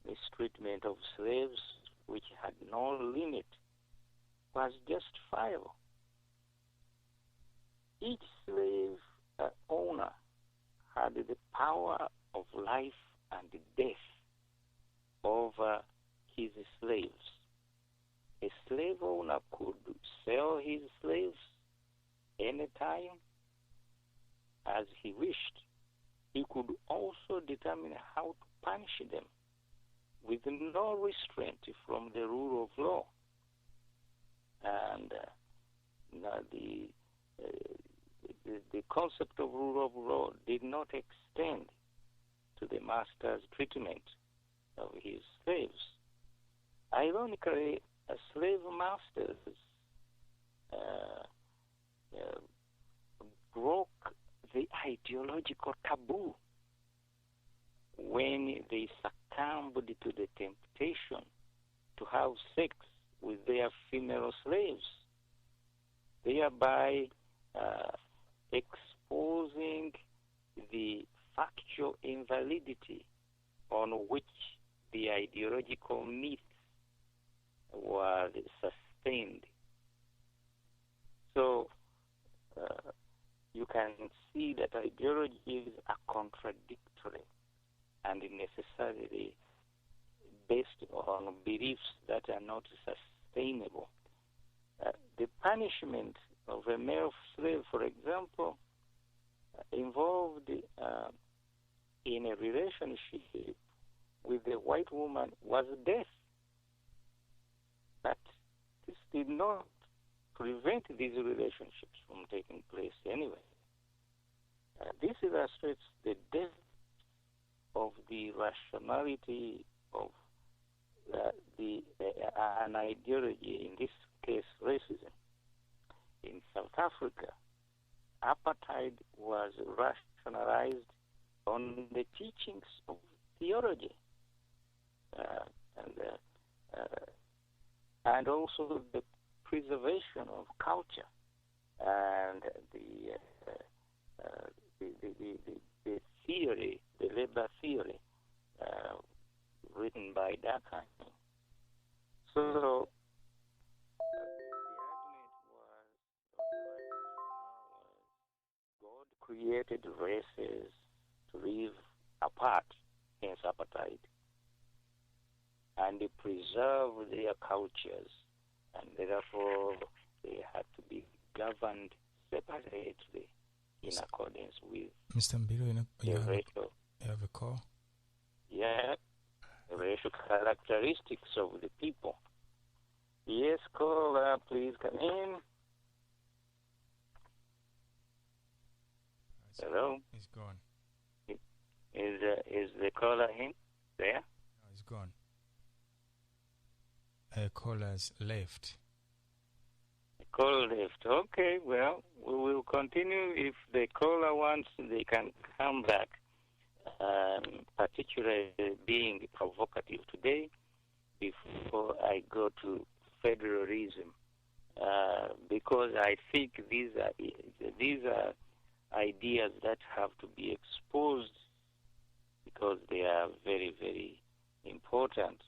mistreatment of slaves, which had no limit, was justifiable. Each slave owner had the power of life and death over his slaves. A slave owner could sell his slaves anytime as he wished. He could also determine how to punish them with no restraint from the rule of law. And the concept of rule of law did not extend to the master's treatment of his slaves. Ironically, slave masters broke the ideological taboo when they succumbed to the temptation to have sex with their female slaves, thereby exposing the factual invalidity on which the ideological myth was sustained. So you can see that ideologies are contradictory and necessarily based on beliefs that are not sustainable. The punishment of a male slave, for example, involved in a relationship with a white woman was death. But this did not prevent these relationships from taking place anyway. This illustrates the depth of the rationality of an ideology, in this case racism. In South Africa, apartheid was rationalized on the teachings of theology and also the preservation of culture and the theory, the labor theory, written by Durkheim. So the argument was, or the rationale was, God created races to live apart, hence apartheid, and they preserved their cultures, and therefore they had to be governed separately in accordance with Mr. Mubilu, you have a call? Yeah, the racial characteristics of the people. Yes, caller, please come in. Hello? He's gone. Is the caller in there? No, he's gone. Callers left. The caller left. Okay, well, we will continue. If the caller wants, they can come back. Particularly being provocative today, before I go to federalism, because I think these are ideas that have to be exposed because they are very, very important.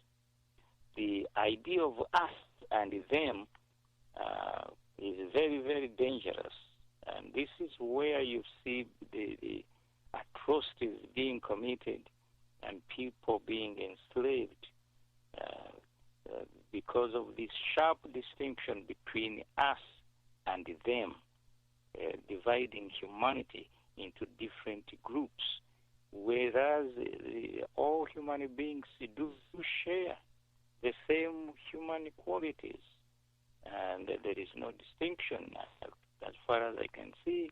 The idea of us and them is very, very dangerous, and this is where you see the atrocities being committed and people being enslaved because of this sharp distinction between us and them, dividing humanity into different groups, whereas all human beings do share the same human qualities, and there is no distinction as far as I can see,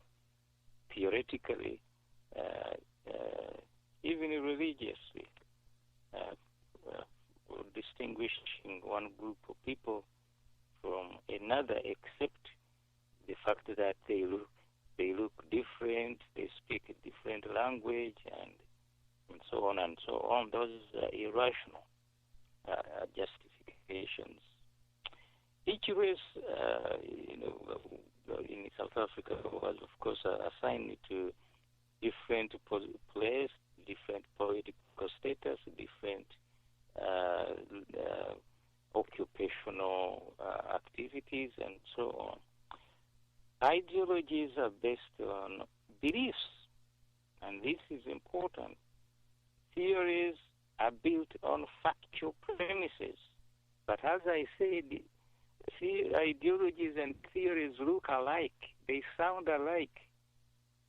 theoretically, even religiously, distinguishing one group of people from another, except the fact that they look different, they speak a different language, and so on and so on. Those are irrational justifications. Each race, in South Africa was, of course, assigned to different place, different political status, different occupational activities, and so on. Ideologies are based on beliefs, and this is important. Theories are built on factual premises, but as I said, ideologies and theories look alike. They sound alike.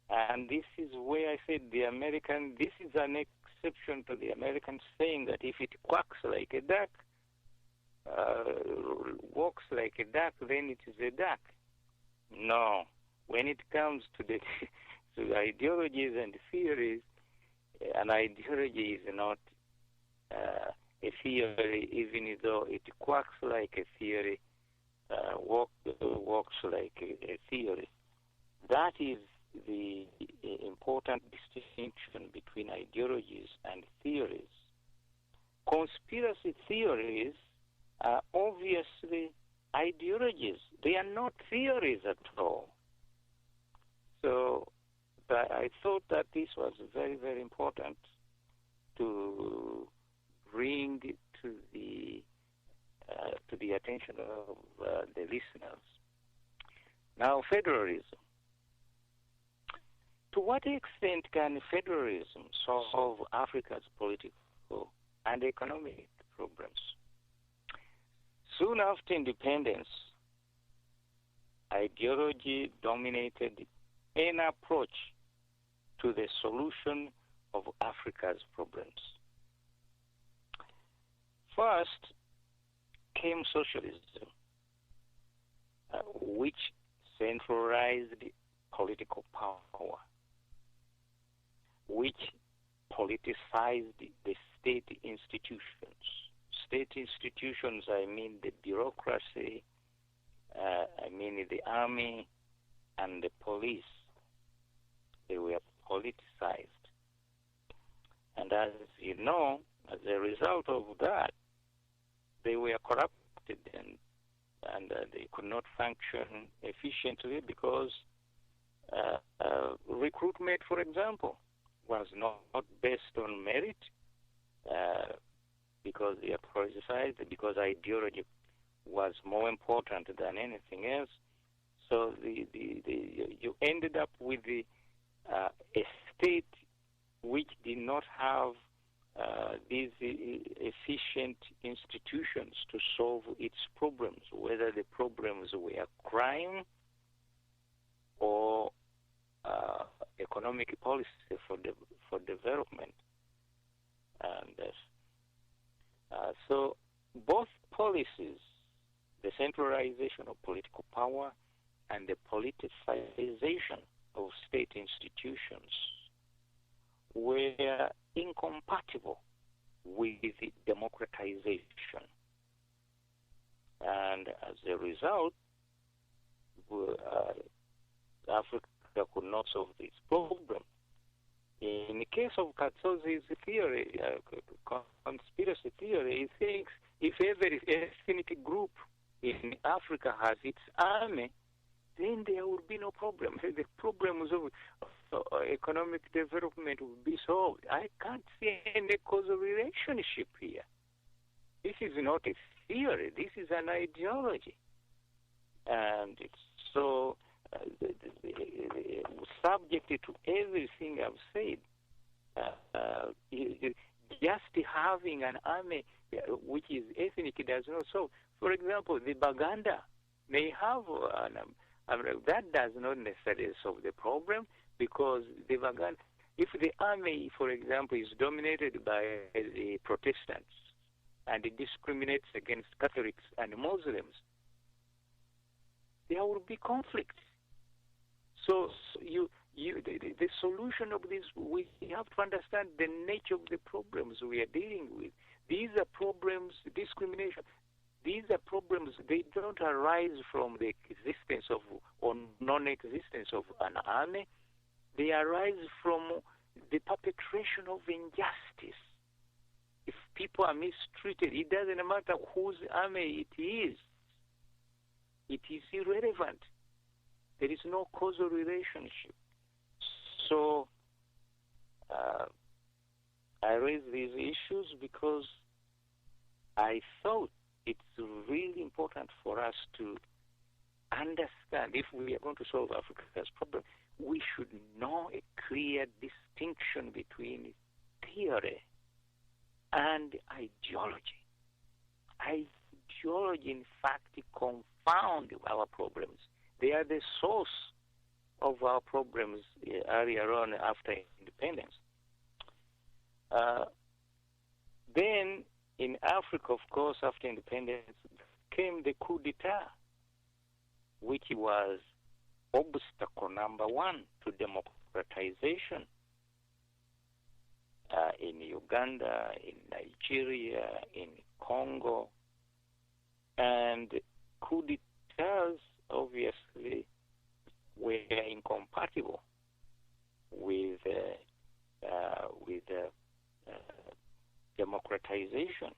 And this is where I said this is an exception to the American saying that if it quacks like a duck, walks like a duck, then it is a duck. No. When it comes to to ideologies and theories, an ideology is not a theory, even though it quacks like a theory, walks like a theory. That is the important distinction between ideologies and theories. Conspiracy theories are obviously ideologies. They are not theories at all. So I thought that this was very, very important to bring to the attention of the listeners. Now, federalism. To what extent can federalism solve Africa's political and economic problems? Soon after independence, ideology dominated an approach to the solution of Africa's problems. First came socialism, which centralized political power, which politicized the state institutions. State institutions, I mean the bureaucracy, I mean the army and the police. They were politicized. And as you know, as a result of that, they were corrupted and they could not function efficiently because recruitment, for example, was not based on merit because they are politicized, because ideology was more important than anything else. So you ended up with a state which did not have these efficient institutions to solve its problems, whether the problems were crime or economic policy for development. And so both policies, the centralization of political power and the politicization of state institutions, were incompatible with democratization. And as a result, Africa could not solve this problem. In the case of Katsosi's theory, conspiracy theory, he thinks if every ethnic group in Africa has its army, then there will be no problem. The problems of economic development will be solved. I can't see any causal relationship here. This is not a theory. This is an ideology. And it's so subject to everything I've said. Just having an army which is ethnic does not solve. For example, the Baganda may have that does not necessarily solve the problem, because the Baganda, if the army, for example, is dominated by the Protestants and it discriminates against Catholics and Muslims, there will be conflict. So the solution of this, we have to understand the nature of the problems we are dealing with. These are problems, discrimination. These are problems, they don't arise from the existence of or non-existence of an army. They arise from the perpetration of injustice. If people are mistreated, it doesn't matter whose army it is irrelevant. There is no causal relationship. So I raise these issues because I thought it's really important for us to understand, if we are going to solve Africa's problem, we should know a clear distinction between theory and ideology. Ideology, in fact, confound our problems. They are the source of our problems earlier on after independence. Then in Africa, of course, after independence, came the coup d'etat, which was obstacle number one to democratization in Uganda, in Nigeria, in Congo. And coup d'etats, obviously, were incompatible with democratization.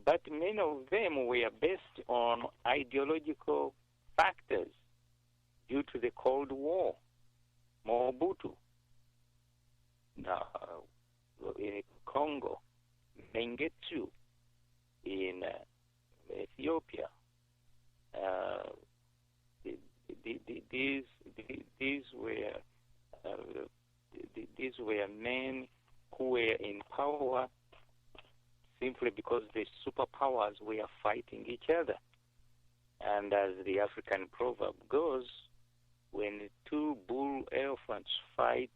But many of them were based on ideological factors due to the Cold War. Mobutu, in Congo, Mengistu in Ethiopia, these were men who were in power simply because the superpowers were fighting each other. And as the African proverb goes, when two bull elephants fight,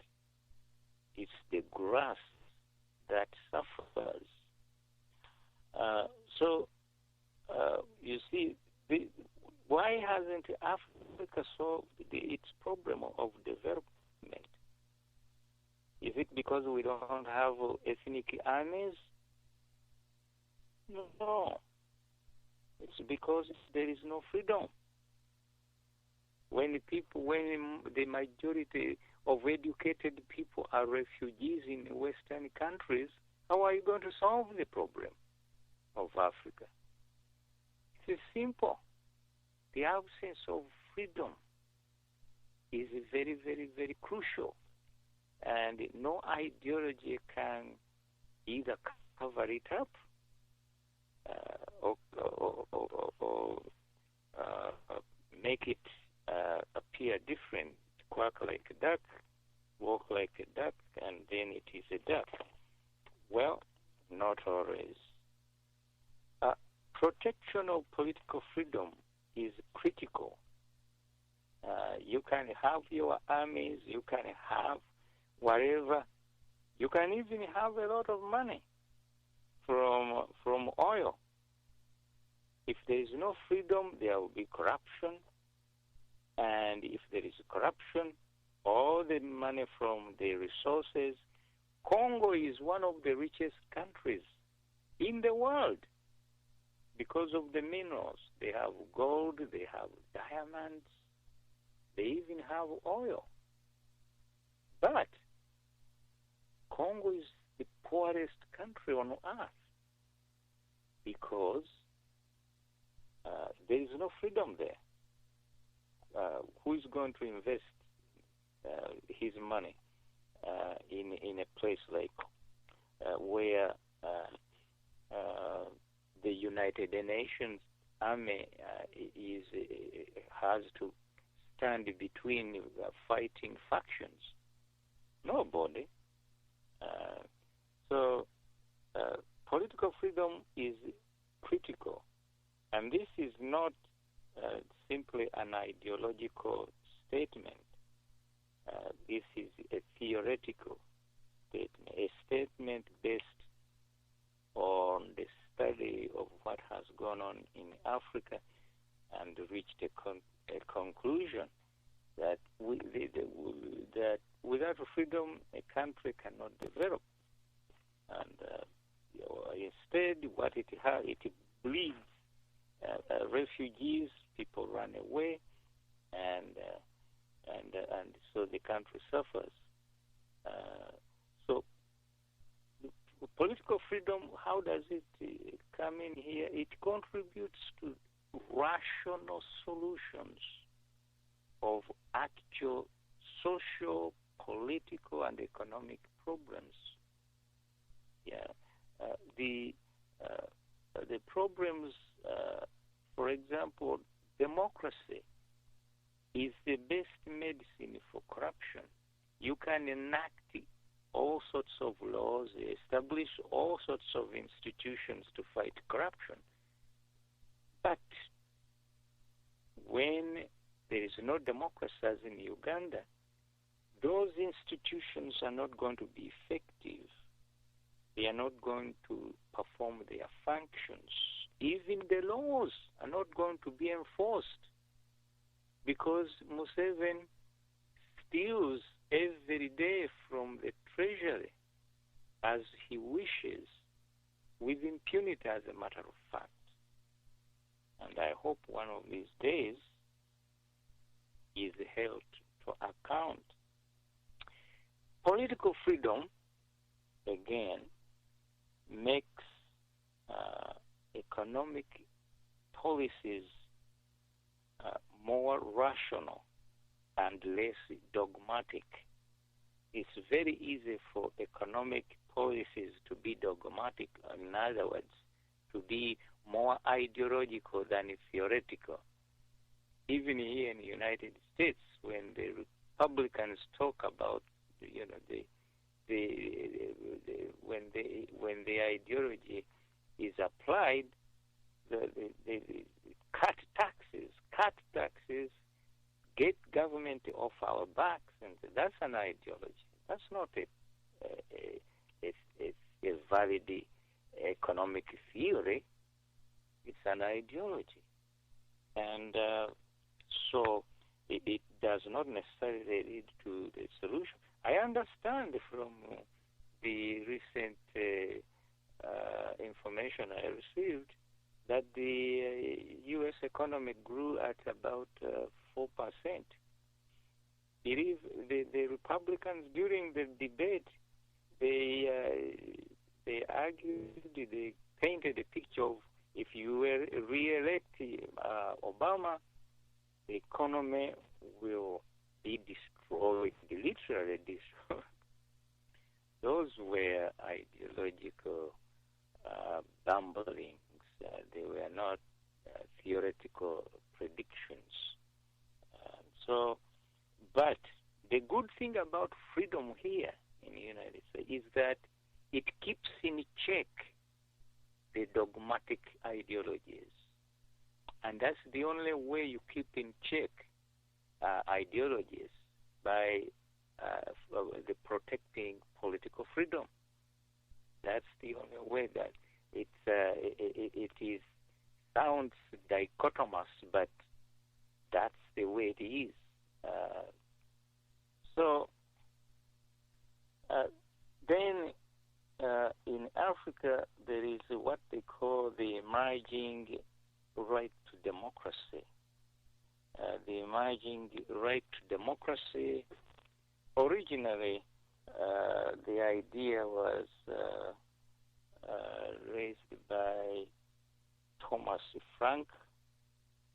it's the grass that suffers. You see, why hasn't Africa solved its problem of development? Is it because we don't have ethnic armies? No. It's because there is no freedom. When the majority of educated people are refugees in Western countries, how are you going to solve the problem of Africa? It's simple. The absence of freedom is very, very, very crucial. And no ideology can either cover it up or make it appear different. Quack like a duck, walk like a duck, and then it is a duck. Well, not always. Protection of political freedom is critical. You can have your armies, you can have whatever. You can even have a lot of money from oil. If there is no freedom, there will be corruption. And if there is corruption, all the money from the resources, Congo is one of the richest countries in the world because of the minerals. They have gold, they have diamonds, they even have oil. But Congo is the poorest country on earth because there is no freedom there. Who is going to invest his money in a place like where the United Nations Army has to stand between fighting factions? Nobody. So political freedom is critical, and this is not simply an ideological statement. This is a theoretical statement, a statement based on the study of what has gone on in Africa, and reached a conclusion that that without freedom, a country cannot develop. And instead, what it bleeds refugees. People run away, and so the country suffers. So political freedom, how does it come in here? It contributes to rational solutions of actual social, political, and economic problems. The problems, for example, democracy is the best medicine for corruption. You can enact all sorts of laws, establish all sorts of institutions to fight corruption. But when there is no democracy, as in Uganda, those institutions are not going to be effective. They are not going to perform their functions. Even the laws are not going to be enforced because Museveni steals every day from the treasury as he wishes, with impunity, as a matter of fact. And I hope one of these days is held to account. Political freedom, again, makes economic policies more rational and less dogmatic. It's very easy for economic policies to be dogmatic, in other words, to be more ideological than theoretical. even here in the United States, when the Republicans talk about, when the ideology is applied, the cut taxes, get government off our backs, and that's an ideology. That's not a valid economic theory. It's an ideology, and so it does not necessarily lead to the solution. I understand from the recent information I received that the U.S. economy grew at about 4%. The Republicans, during the debate, they argued, they painted a picture of, if you were re-elect Obama, the economy will be destroyed, literally destroyed. Those were ideological bumblings. They were not theoretical predictions. But the good thing about freedom here in the United States is that it keeps in check the dogmatic ideologies. And that's the only way you keep in check ideologies, by the protecting political freedom. That's the only way that it is. Sounds dichotomous, but that's the way it is. Then in Africa, there is what they call the emerging right to democracy. The emerging right to democracy, originally, the idea was raised by Thomas Frank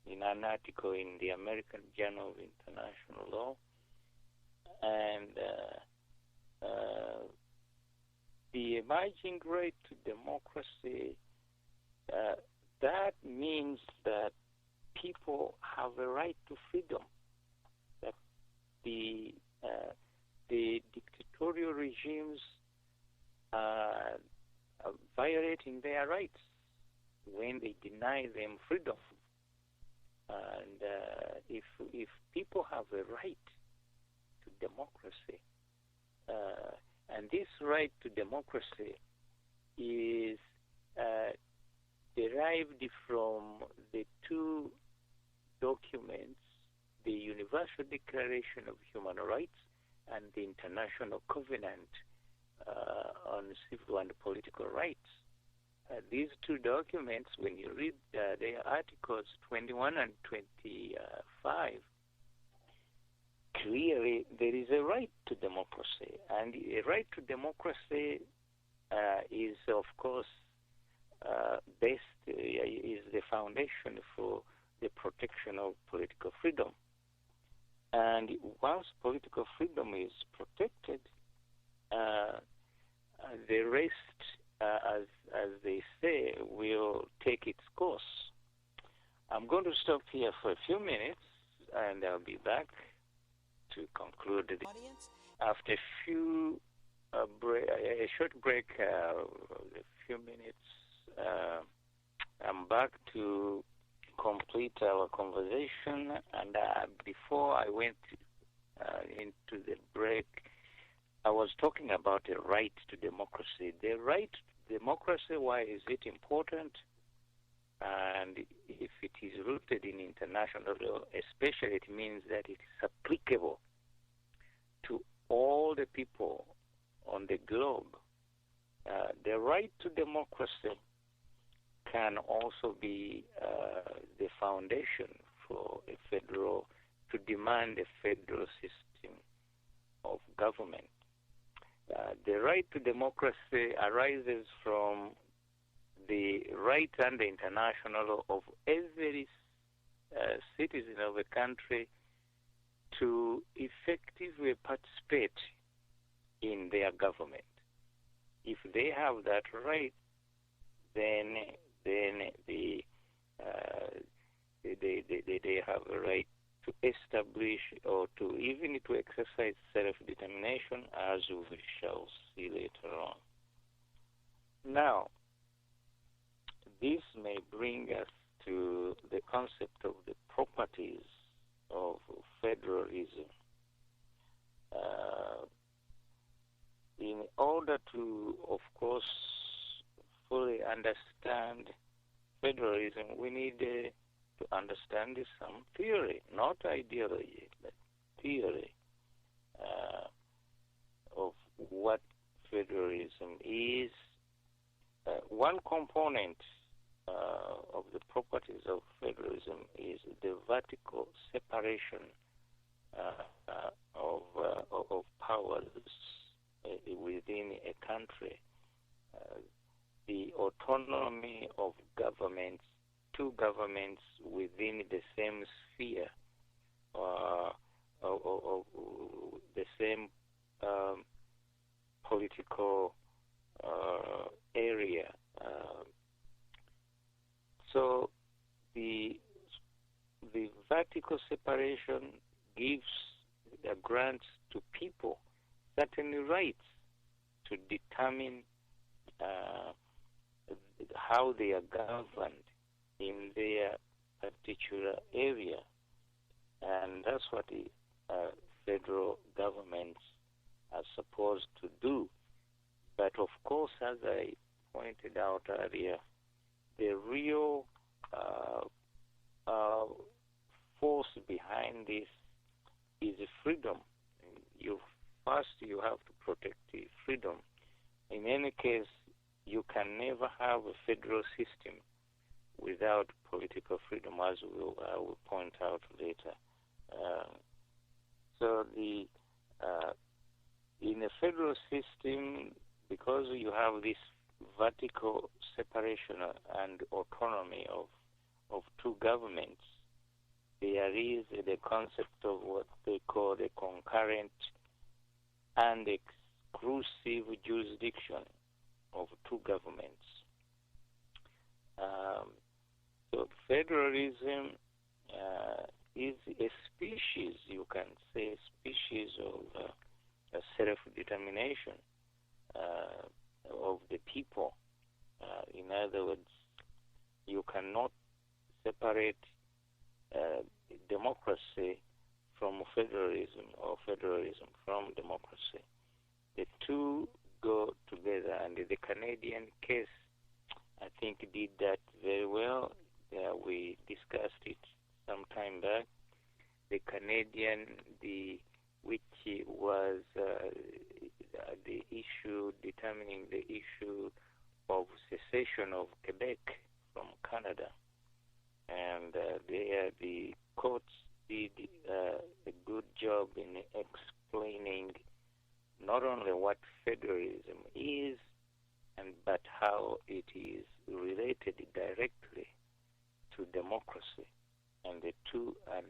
in an article in the American Journal of International Law. And the emerging right to democracy, that means that people have a right to freedom, that the dictatorial regimes are violating their rights when they deny them freedom. And if people have a right to democracy, and this right to democracy is derived from the two documents, the Universal Declaration of Human Rights and the International Covenant on Civil and Political Rights. These two documents, when you read their articles 21 and 25, clearly there is a right to democracy. And a right to democracy is, of course, is the foundation for the protection of political freedom. And once political freedom is protected, the rest, as they say, will take its course. I'm going to stop here for a few minutes, and I'll be back to conclude the audience after a short break, a few minutes. I'm back to complete our conversation, and before I went into the break, I was talking about the right to democracy. The right to democracy, why is it important? And if it is rooted in international law, especially, it means that it is applicable to all the people on the globe. The right to democracy can also be the foundation for to demand a federal system of government. The right to democracy arises from the right under international law of every citizen of a country to effectively participate in their government. If they have that right, then the they have a right to establish or to even to exercise self-determination, as we shall see later on. Now, this may bring us to the concept of the properties of federalism. In order to, of course, fully understand federalism, we need to understand some theory, not ideology, but theory of what federalism is. One component of the properties of federalism is the vertical separation of powers within a country, the autonomy of governments, two governments within the same sphere, of the same political area. So the vertical separation gives the grants to people certain rights to determine how they are governed in their particular area. And that's what the federal governments are supposed to do. But of course, as I pointed out earlier, the real force behind this is freedom. First, you have to protect the freedom. In any case, you can never have a federal system without political freedom, as I will point out later. So in a federal system, because you have this vertical separation and autonomy of two governments, there is the concept of what they call the concurrent and exclusive jurisdiction of two governments. So federalism is a species, you can say, a species of self-determination of the people. In other words, you cannot separate democracy from federalism or federalism from democracy. The two go together, and the Canadian case, I think, did that very well. We discussed it some time back. The Canadian, which was the issue determining the issue of secession of Quebec from Canada. And there the courts did a good job in explaining not only what federalism is, but how it is related directly to democracy. And the two are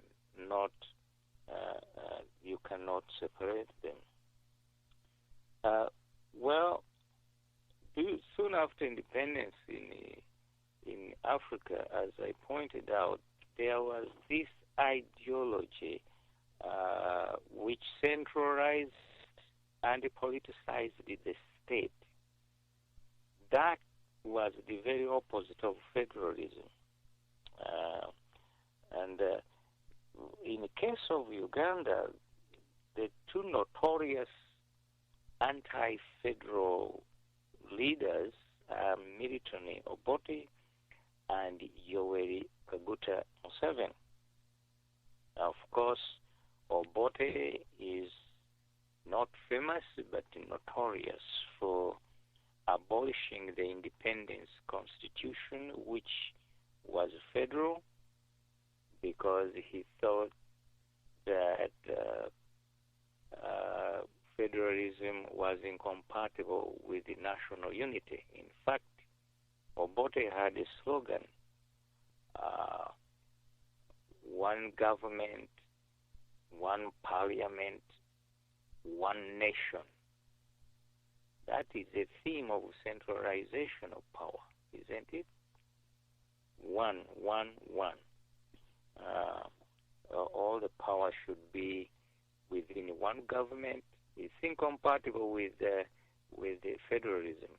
not, you cannot separate them. Soon after independence in Africa, as I pointed out, there was this ideology which centralized and politicized the state. That was the very opposite of federalism. In the case of Uganda, the two notorious anti-federal leaders are Milton Obote and Yoweri Kaguta Museveni. Of course, Obote is not famous but notorious for abolishing the independence constitution, which was federal, because he thought that federalism was incompatible with the national unity. In fact, Obote had a slogan, one government, one parliament, one nation. That is a theme of centralization of power, isn't it? One. all the power should be within one government. It's incompatible with the federalism.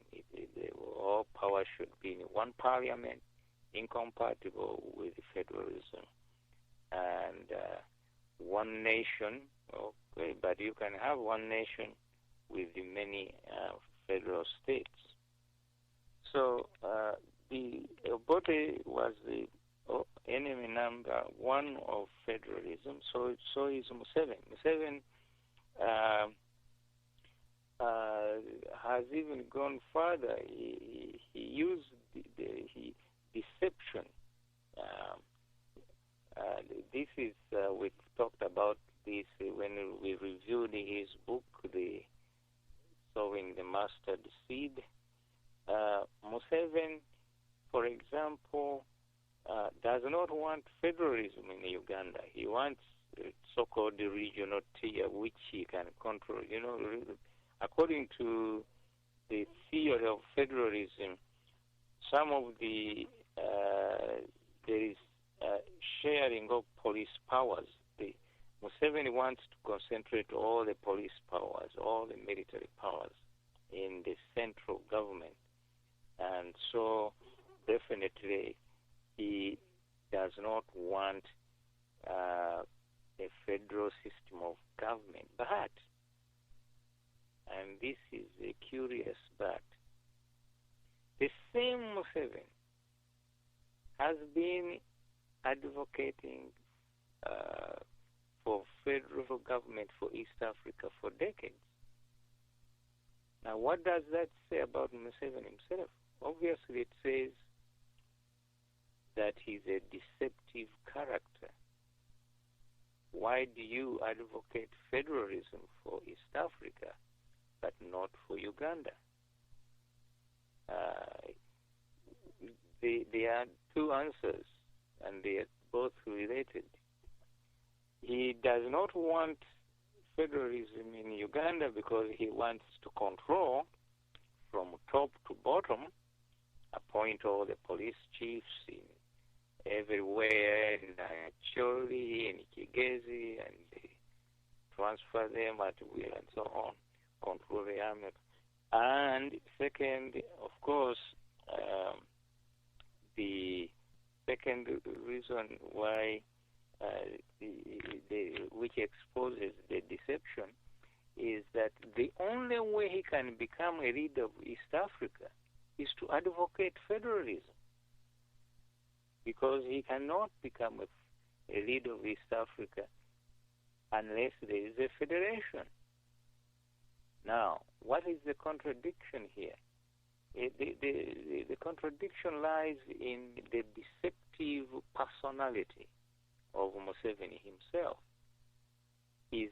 All power should be in one parliament, incompatible with federalism. And one nation, okay, but you can have one nation with many federal states. So the Obote was the enemy number one of federalism. So is Museveni. Museveni has even gone further. He used the deception. This is we've talked about this when we reviewed his book, the Sowing the Mustard Seed. Museveni, for example, does not want federalism in Uganda. He wants so-called regional tier, which he can control. You know, according to the theory of federalism, some of the there is sharing of police powers. Museveni wants to concentrate all the police powers, all the military powers in the central government. And so definitely he does not want a federal system of government. But, and this is a curious but, the same Museveni has been advocating for federal government for East Africa for decades. Now, what does that say about Museveni himself? Obviously, it says that he's a deceptive character. Why do you advocate federalism for East Africa, but not for Uganda? There are two answers, and they are both related. He does not want federalism in Uganda because he wants to control from top to bottom, appoint all the police chiefs in everywhere, in Choli, in Kigezi, and transfer them at will and so on, control the army. And second, of course, the second reason why which exposes the deception is that the only way he can become a leader of East Africa is to advocate federalism, because he cannot become a leader of East Africa unless there is a federation. Now, what is the contradiction here? The contradiction lies in the deceptive personality of Museveni himself. He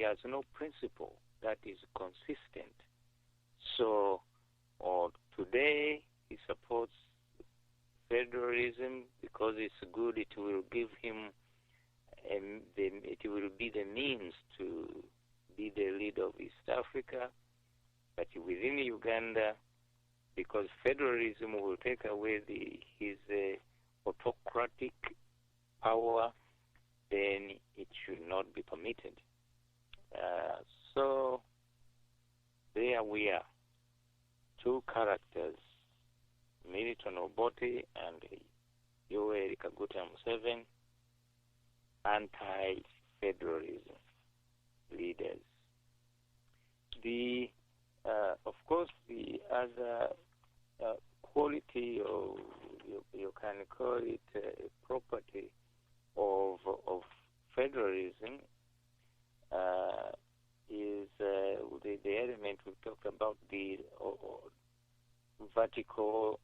has no principle that is consistent. So, today he supports federalism because it's good. It will give him, it will be the means to be the leader of East Africa. But within Uganda, because federalism will take away his autocratic power, then it should not be permitted. So there we are, two characters, Milton Obote and Yoweri Kaguta Museveni, anti-federalism leaders. Of course, the other quality, or you can call it a property of federalism, is the element we talked about, the vertical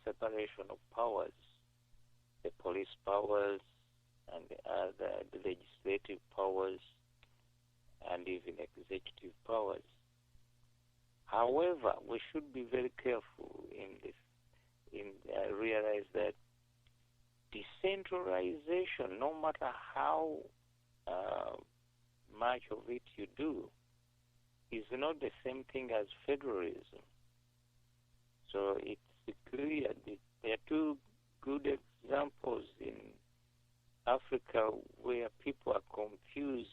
separation of powers, the police powers and the legislative powers and even executive powers. However, we should be very careful in this, realize that decentralization, no matter how much of it you do, is not the same thing as federalism. So it's clear that there are two good examples in Africa where people are confused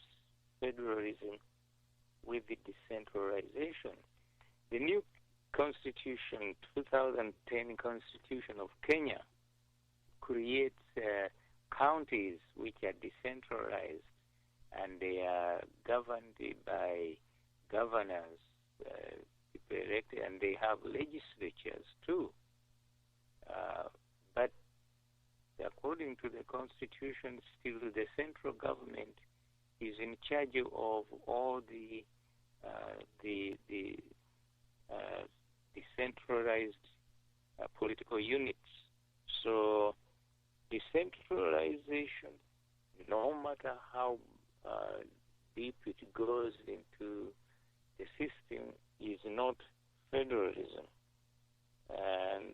federalism with the decentralization. The new Constitution, 2010 Constitution of Kenya, creates counties which are decentralized, and they are governed by governors, people elected, and they have legislatures too. But according to the Constitution, still the central government is in charge of all the decentralized political units. So decentralization, no matter how deep it goes into the system, is not federalism. And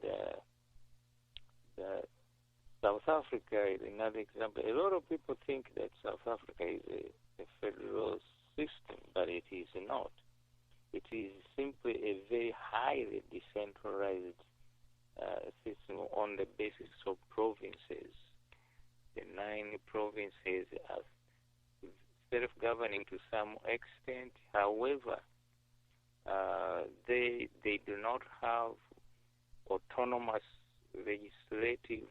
South Africa is another example. A lot of people think that South Africa is a federal system, but it is not. It is simply a very highly decentralized system on the basis of provinces. The 9 provinces are self-governing to some extent. However, they do not have autonomous legislative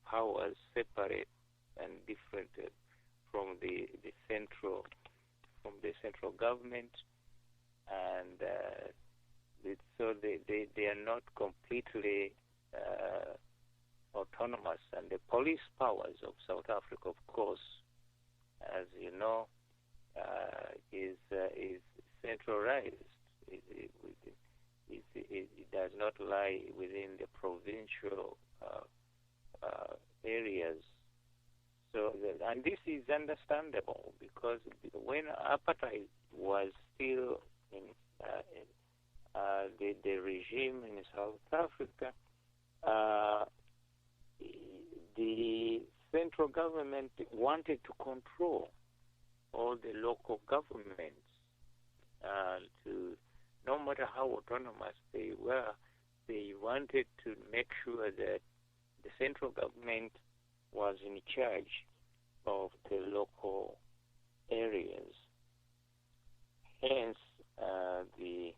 powers separate and different from the central government, and so they are not completely autonomous. And the police powers of South Africa, of course, as you know, is centralized. It does not lie within the provincial areas. So, and this is understandable, because when apartheid was still in the regime in South Africa, the central government wanted to control all the local governments, no matter how autonomous they were, they wanted to make sure that the central government was in charge of the local areas. Hence, the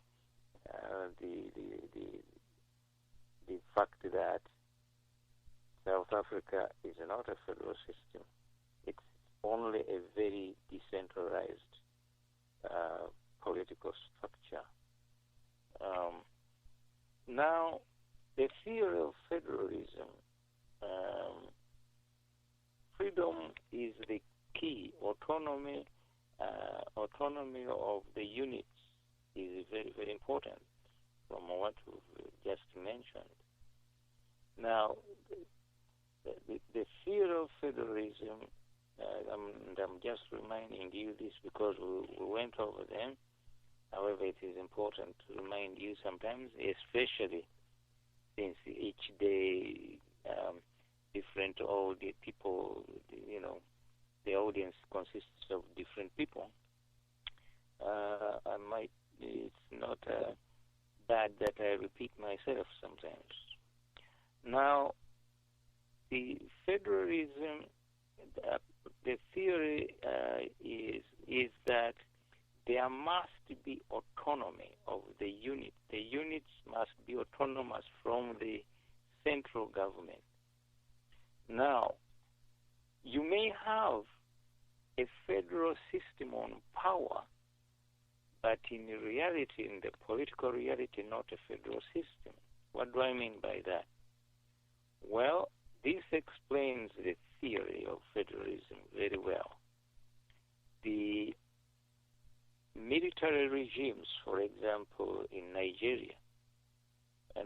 fact that South Africa is not a federal system. It's only a very decentralized political structure. Now, the theory of federalism, freedom is the key. Autonomy of the units is very, very important, from what we've just mentioned. Now, the theory of federalism, I'm just reminding you this because we went over them. However, it is important to remind you sometimes, especially since each day different, all the people, the audience consists of different people. It's not bad that I repeat myself sometimes. Now, the federalism, the theory is that there must be autonomy of the unit. The units must be autonomous from the central government. Now, you may have a federal system on power, but in reality, in the political reality, not a federal system. What do I mean by that? Well, this explains the theory of federalism very well. The military regimes, for example, in Nigeria.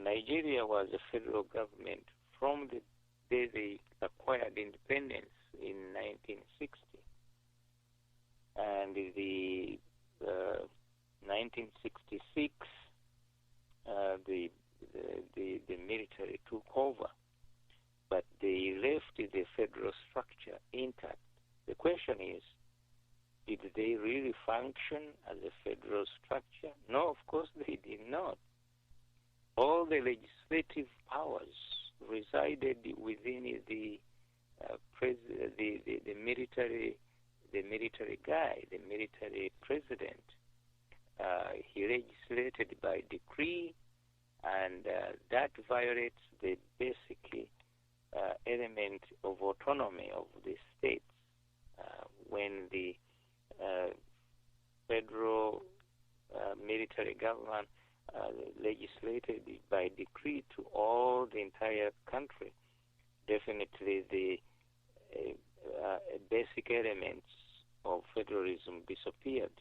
Nigeria was a federal government from the day they acquired independence in 1960. And the 1966, the military took over, but they left the federal structure intact. The question is, did they really function as a federal structure? No, of course they did not. All the legislative powers resided within the the military guy, the military president. He legislated by decree, and that violates the basic element of autonomy of the states. When the federal military government legislated by decree to all the entire country, definitely the basic elements of federalism disappeared.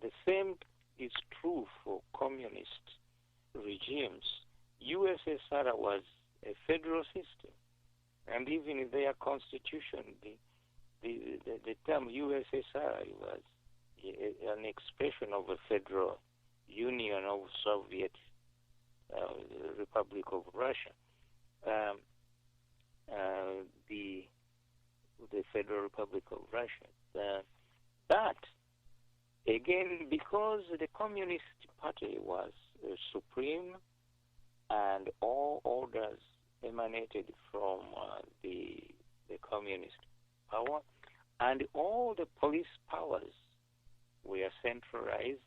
The same is true for communist regimes. USSR was a federal system, and even in their constitution, the term USSR was an expression of a federal union of Soviet Republic of Russia. The Federal Republic of Russia. But again, because the Communist Party was supreme and all orders emanated from the communist power, and all the police powers were centralized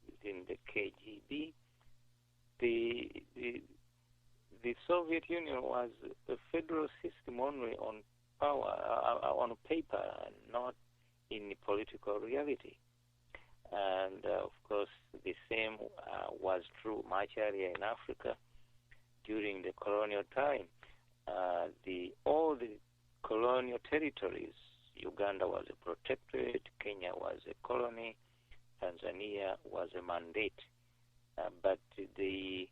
within the KGB, the Soviet Union was a federal system only on power, on paper, and not in political reality. And of course, the same was true much earlier in Africa during the colonial time. All the colonial territories, Uganda was a protectorate, Kenya was a colony, Tanzania was a mandate, but they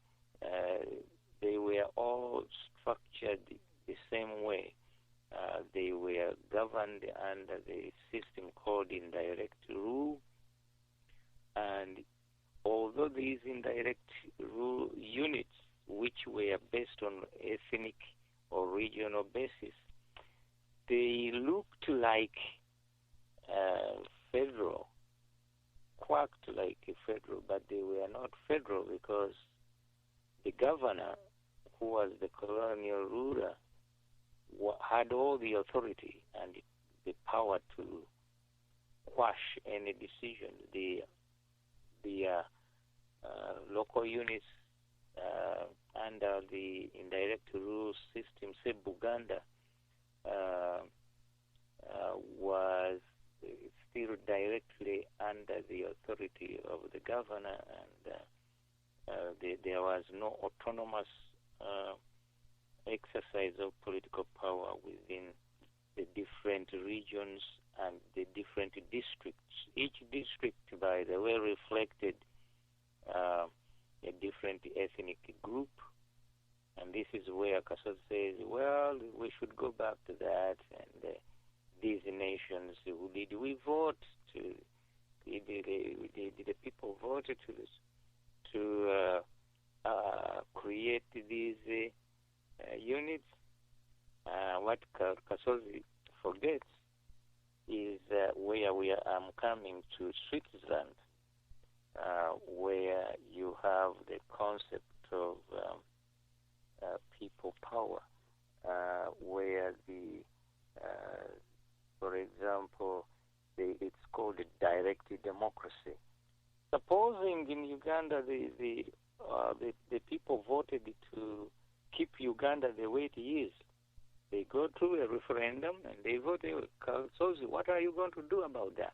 were all structured the same way. They were governed under the system called indirect rule, and although these indirect rule units, which were based on ethnic or regional basis, they looked like federal, quacked like a federal, but they were not federal because the governor, who was the colonial ruler, had all the authority and the power to quash any decision. The local units under the indirect rule system, say Uganda, was still directly under the authority of the governor, and there was no autonomous exercise of political power within the different regions and the different districts. Each district, by the way, reflected a different ethnic group. And this is where Kasot says, well, we should go back to that. And these nations, did we vote to? Did the people vote to create these units? What Kasot forgets is where I'm coming to Switzerland, where you have the concept of people power, where for example, it's called a direct democracy. Supposing in Uganda the people voted to keep Uganda the way it is, they go through a referendum and they vote. So what are you going to do about that?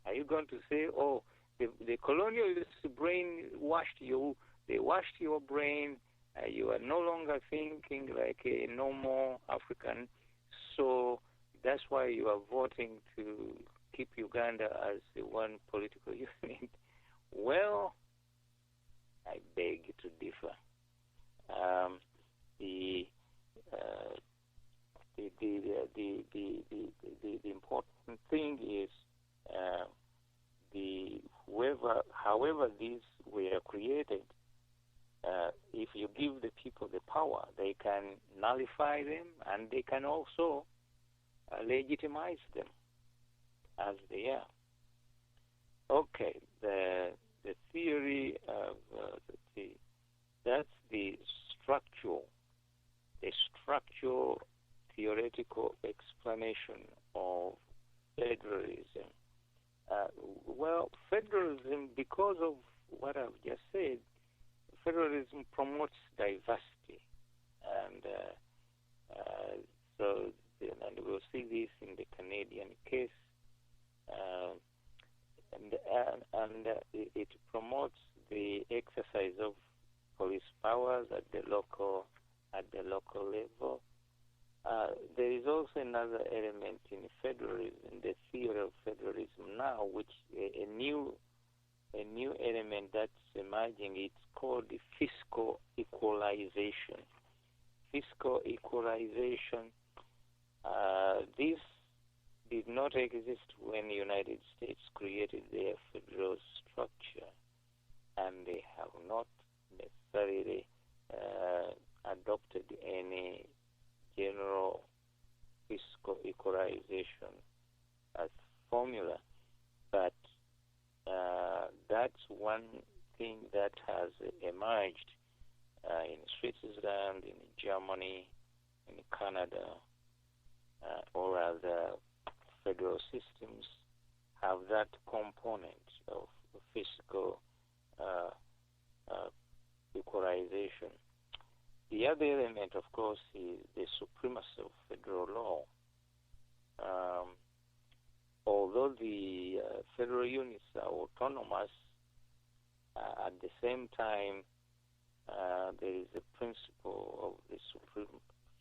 Are you going to say, oh, the colonialists brainwashed you, they washed your brain, you are no longer thinking like a normal African, so that's why you are voting to keep Uganda as one political unit? Well, I beg to differ. The important thing is however these were created, if you give the people the power, they can nullify them and they can also legitimize them as they are. Okay, the theory of that's the structural theoretical explanation of federalism. Federalism, because of what I've just said, federalism promotes diversity, and and we'll see this in the Canadian case, and it promotes the exercise of police powers at the local level. There is also another element in federalism, the theory of federalism now, which a new element that's emerging. It's called the fiscal equalization. Fiscal equalization. This did not exist when the United States created their federal structure, and they have not necessarily adopted any general fiscal equalization as formula, but that's one thing that has emerged in Switzerland, in Germany, in Canada, or other federal systems have that component of fiscal equalization. The other element, of course, is the supremacy of federal law. Although the federal units are autonomous, at the same time, there is a principle of the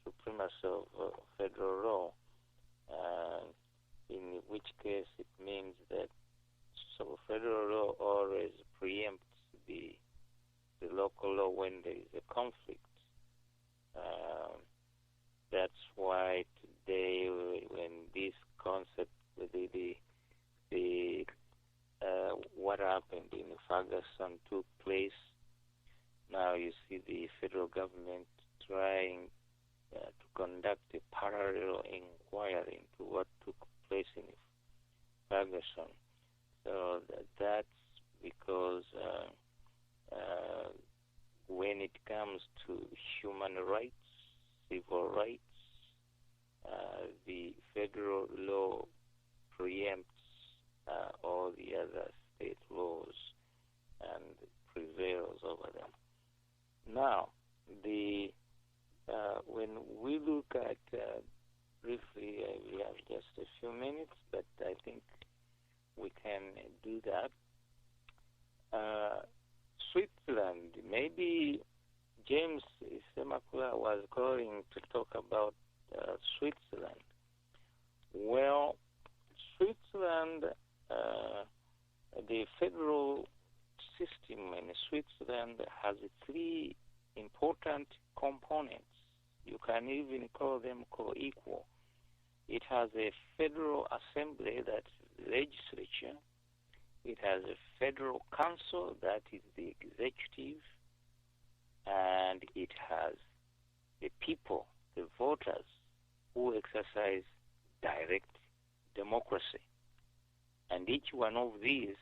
supremacy of federal law, in which case it means that federal law always preempts the local law when there is a conflict. That's why today, when this concept, what happened in Ferguson took place, now you see the federal government trying to conduct a parallel inquiry into what took place in Ferguson. So that's because when it comes to human rights, civil rights, the federal law preempts all the other state laws and prevails over them. Now, when we look at briefly, we have just a few minutes, but I think we can do that. Switzerland, maybe James Semakula was calling to talk about Switzerland. Well, Switzerland, the federal system in Switzerland has three important components. You can even call them co-equal. It has a federal assembly, that's the legislature. It has a federal council, that is the executive. And it has the people, the voters, who exercise direct democracy. And each one of these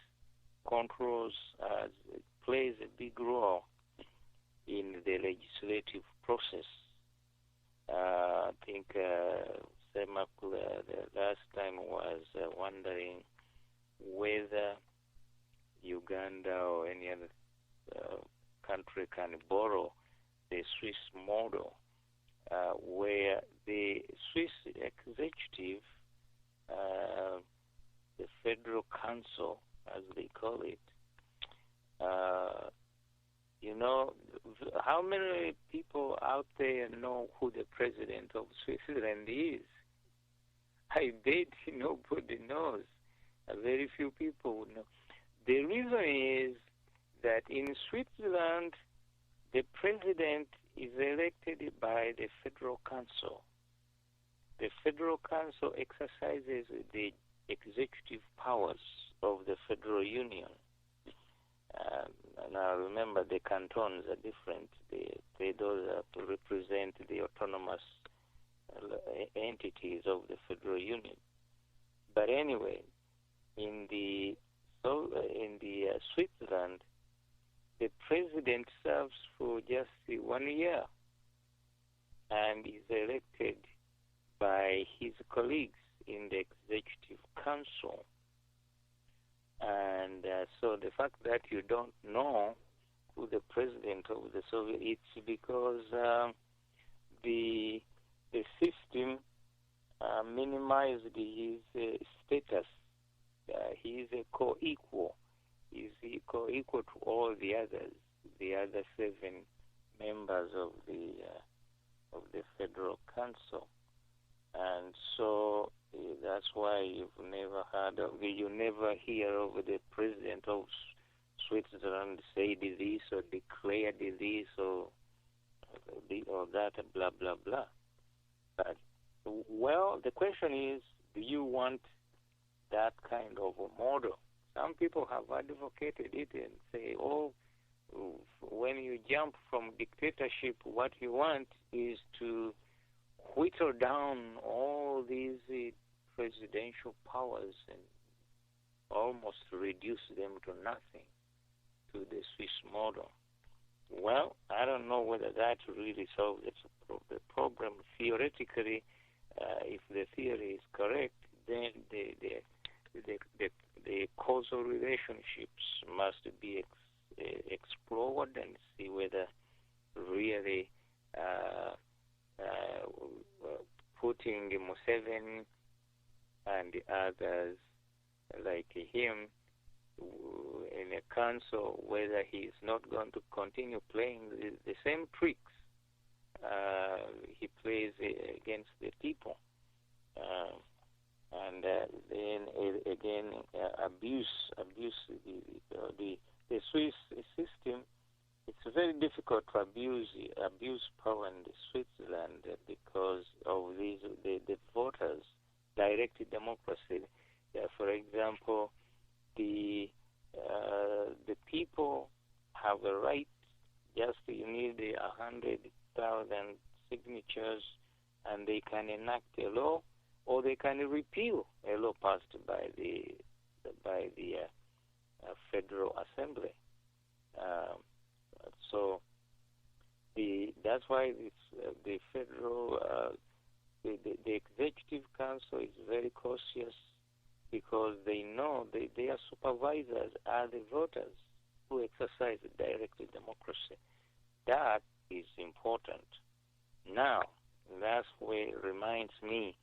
controls, plays a big role in the legislative process. I think Semakula the last time was wondering whether Uganda or any other country can borrow the Swiss model, where the Swiss executive, the Federal Council, as they call it, how many people out there know who the president of Switzerland is? I bet nobody knows. Very few people would know. The reason is that in Switzerland, the president is elected by the Federal Council. The Federal Council exercises the executive powers of the Federal Union. Now remember, the cantons are different. Those represent the autonomous entities of the Federal Union. But anyway, in the Switzerland, the president serves for just 1 year and is elected by his colleagues in the Executive Council. And so the fact that you don't know who the president of the Soviet is, it's because the system minimized his status. He is a co-equal. He's co-equal to all the other 7 members of the Federal Council. And so that's why you've never heard of you never hear of the president of Switzerland say this or declare this or that, blah, blah, blah. But, well, the question is, do you want that kind of a model? Some people have advocated it and say, oh, when you jump from dictatorship, what you want is to whittle down all these presidential powers and almost reduce them to nothing, to the Swiss model. Well, I don't know whether that really solves the problem. Theoretically, if the theory is correct, then the causal relationships must be explored and see whether really putting Museveni and the others like him in a council, whether he is not going to continue playing the same tricks he plays against the people. And then again, abuse the Swiss system. It's very difficult to abuse power in Switzerland because of the voters, direct democracy. For example, the people have a right. Just you need 100,000 signatures, and they can enact a law, or they can repeal a law passed by the Federal Assembly. So that's why the federal the Executive Council is very cautious, because they know their supervisors are the voters who exercise direct democracy. That is important. Now, that's where it reminds me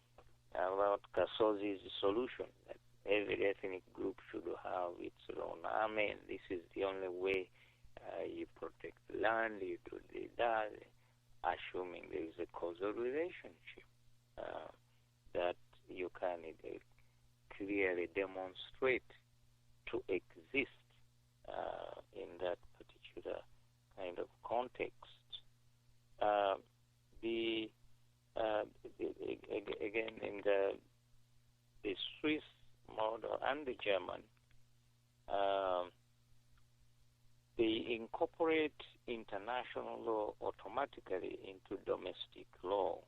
about Kasozi's solution, that every ethnic group should have its own army, and this is the only way you protect the land, you do that, assuming there is a causal relationship that you can clearly demonstrate to exist in that particular kind of context. Again, in the Swiss model and the German, they incorporate international law automatically into domestic law.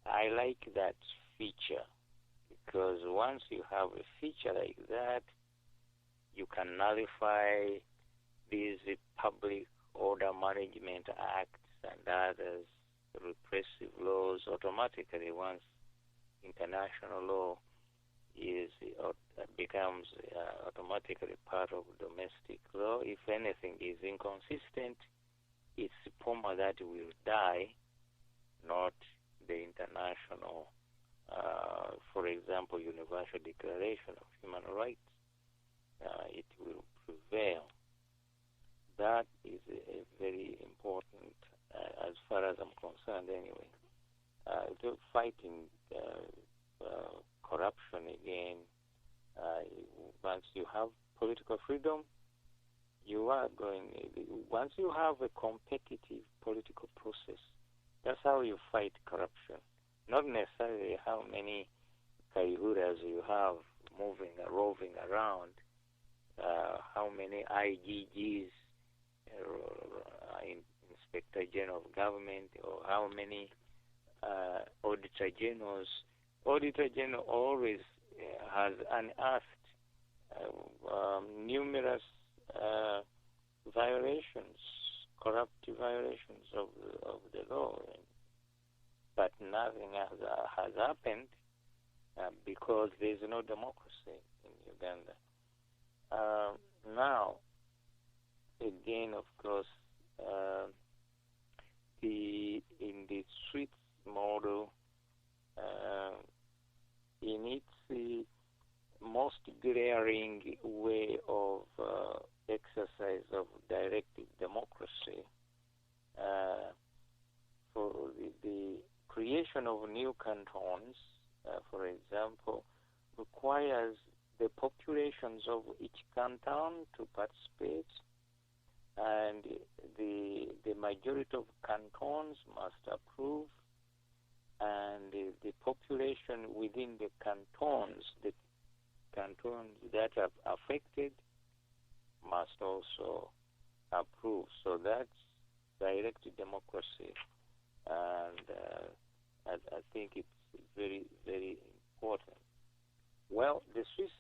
I like that feature, because once you have a feature like that, you can nullify these public order management acts and others, repressive laws, automatically once international law becomes automatically part of domestic law. If anything is inconsistent, it's POMA that will die, not the international, for example, Universal Declaration of Human Rights. It will prevail. That is a very important, as far as I'm concerned anyway. Fighting corruption again. Once you have political freedom, once you have a competitive political process, that's how you fight corruption. Not necessarily how many kaihuras you have roving around, how many IGGs, Inspector General of Government, or how many Auditor Generals. Auditor General always has unearthed numerous violations, corruptive violations of the law. but nothing has happened because there's no democracy in Uganda. Now, again, of course, in the Swiss model, in its most glaring way of exercise of directive democracy, for the creation of new cantons, for example, requires the populations of each canton to participate, and the majority of cantons must approve, and the population within the cantons that are affected must also approve. So that's direct democracy, and I think it's very, very important. Well, the Swiss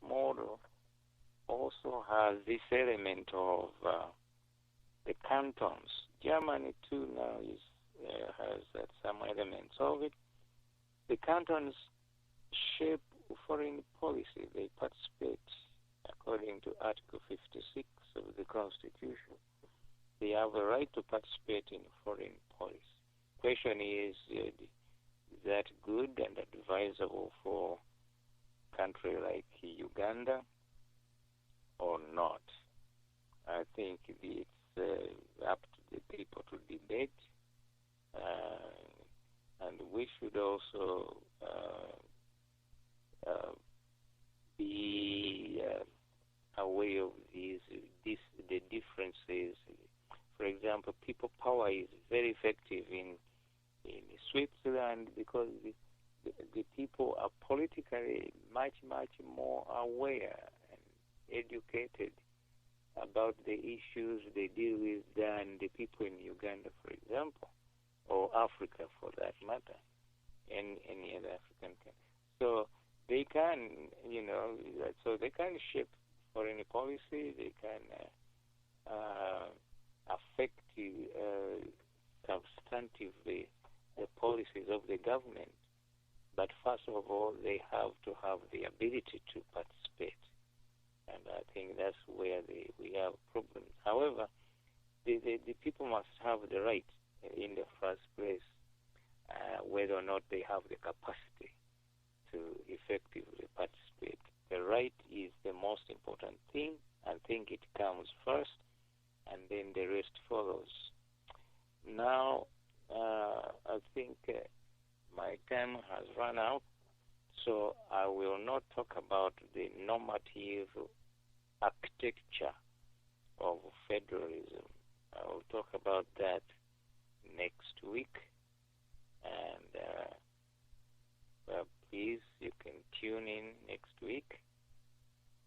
model also has this element of the cantons. Germany too now has some elements of it. The cantons shape foreign policy. They participate according to Article 56 of the Constitution. They have a right to participate in foreign policy. Question is that good and advisable for a country like Uganda or not? I think it's up to the people to debate, and we should also be aware of the differences. For example, people power is very effective in Switzerland because the people are politically much more aware and educated about the issues they deal with than the people in Uganda, for example, or Africa for that matter, and any other African country. So they can, they can shape foreign policy, they can affect substantively the policies of the government, but first of all, they have to have the ability to participate. And I think that's where we have problems. However, the people must have the right in the first place, whether or not they have the capacity to effectively participate. The right is the most important thing. I think it comes first, and then the rest follows. Now, I think my time has run out, so I will not talk about the normative architecture of federalism. I will talk about that next week, and please, you can tune in next week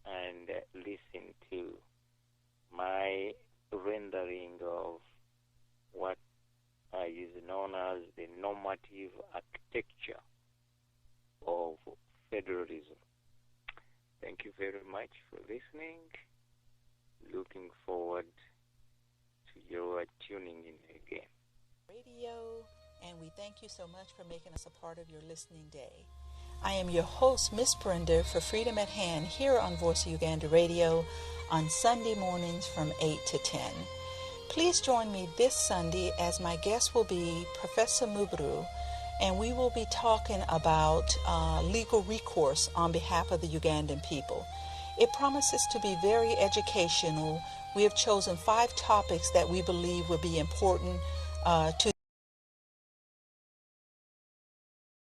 and listen to my rendering of what is known as the normative architecture of federalism. Thank you very much for listening. Looking forward to your tuning in again. Radio, and we thank you so much for making us a part of your listening day. I am your host, Miss Brenda, for Freedom at Hand here on Voice of Uganda Radio on Sunday mornings from 8 to 10. Please join me this Sunday as my guest will be Professor Mubilu, and we will be talking about legal recourse on behalf of the Ugandan people. It promises to be very educational. We have chosen 5 topics that we believe will be important to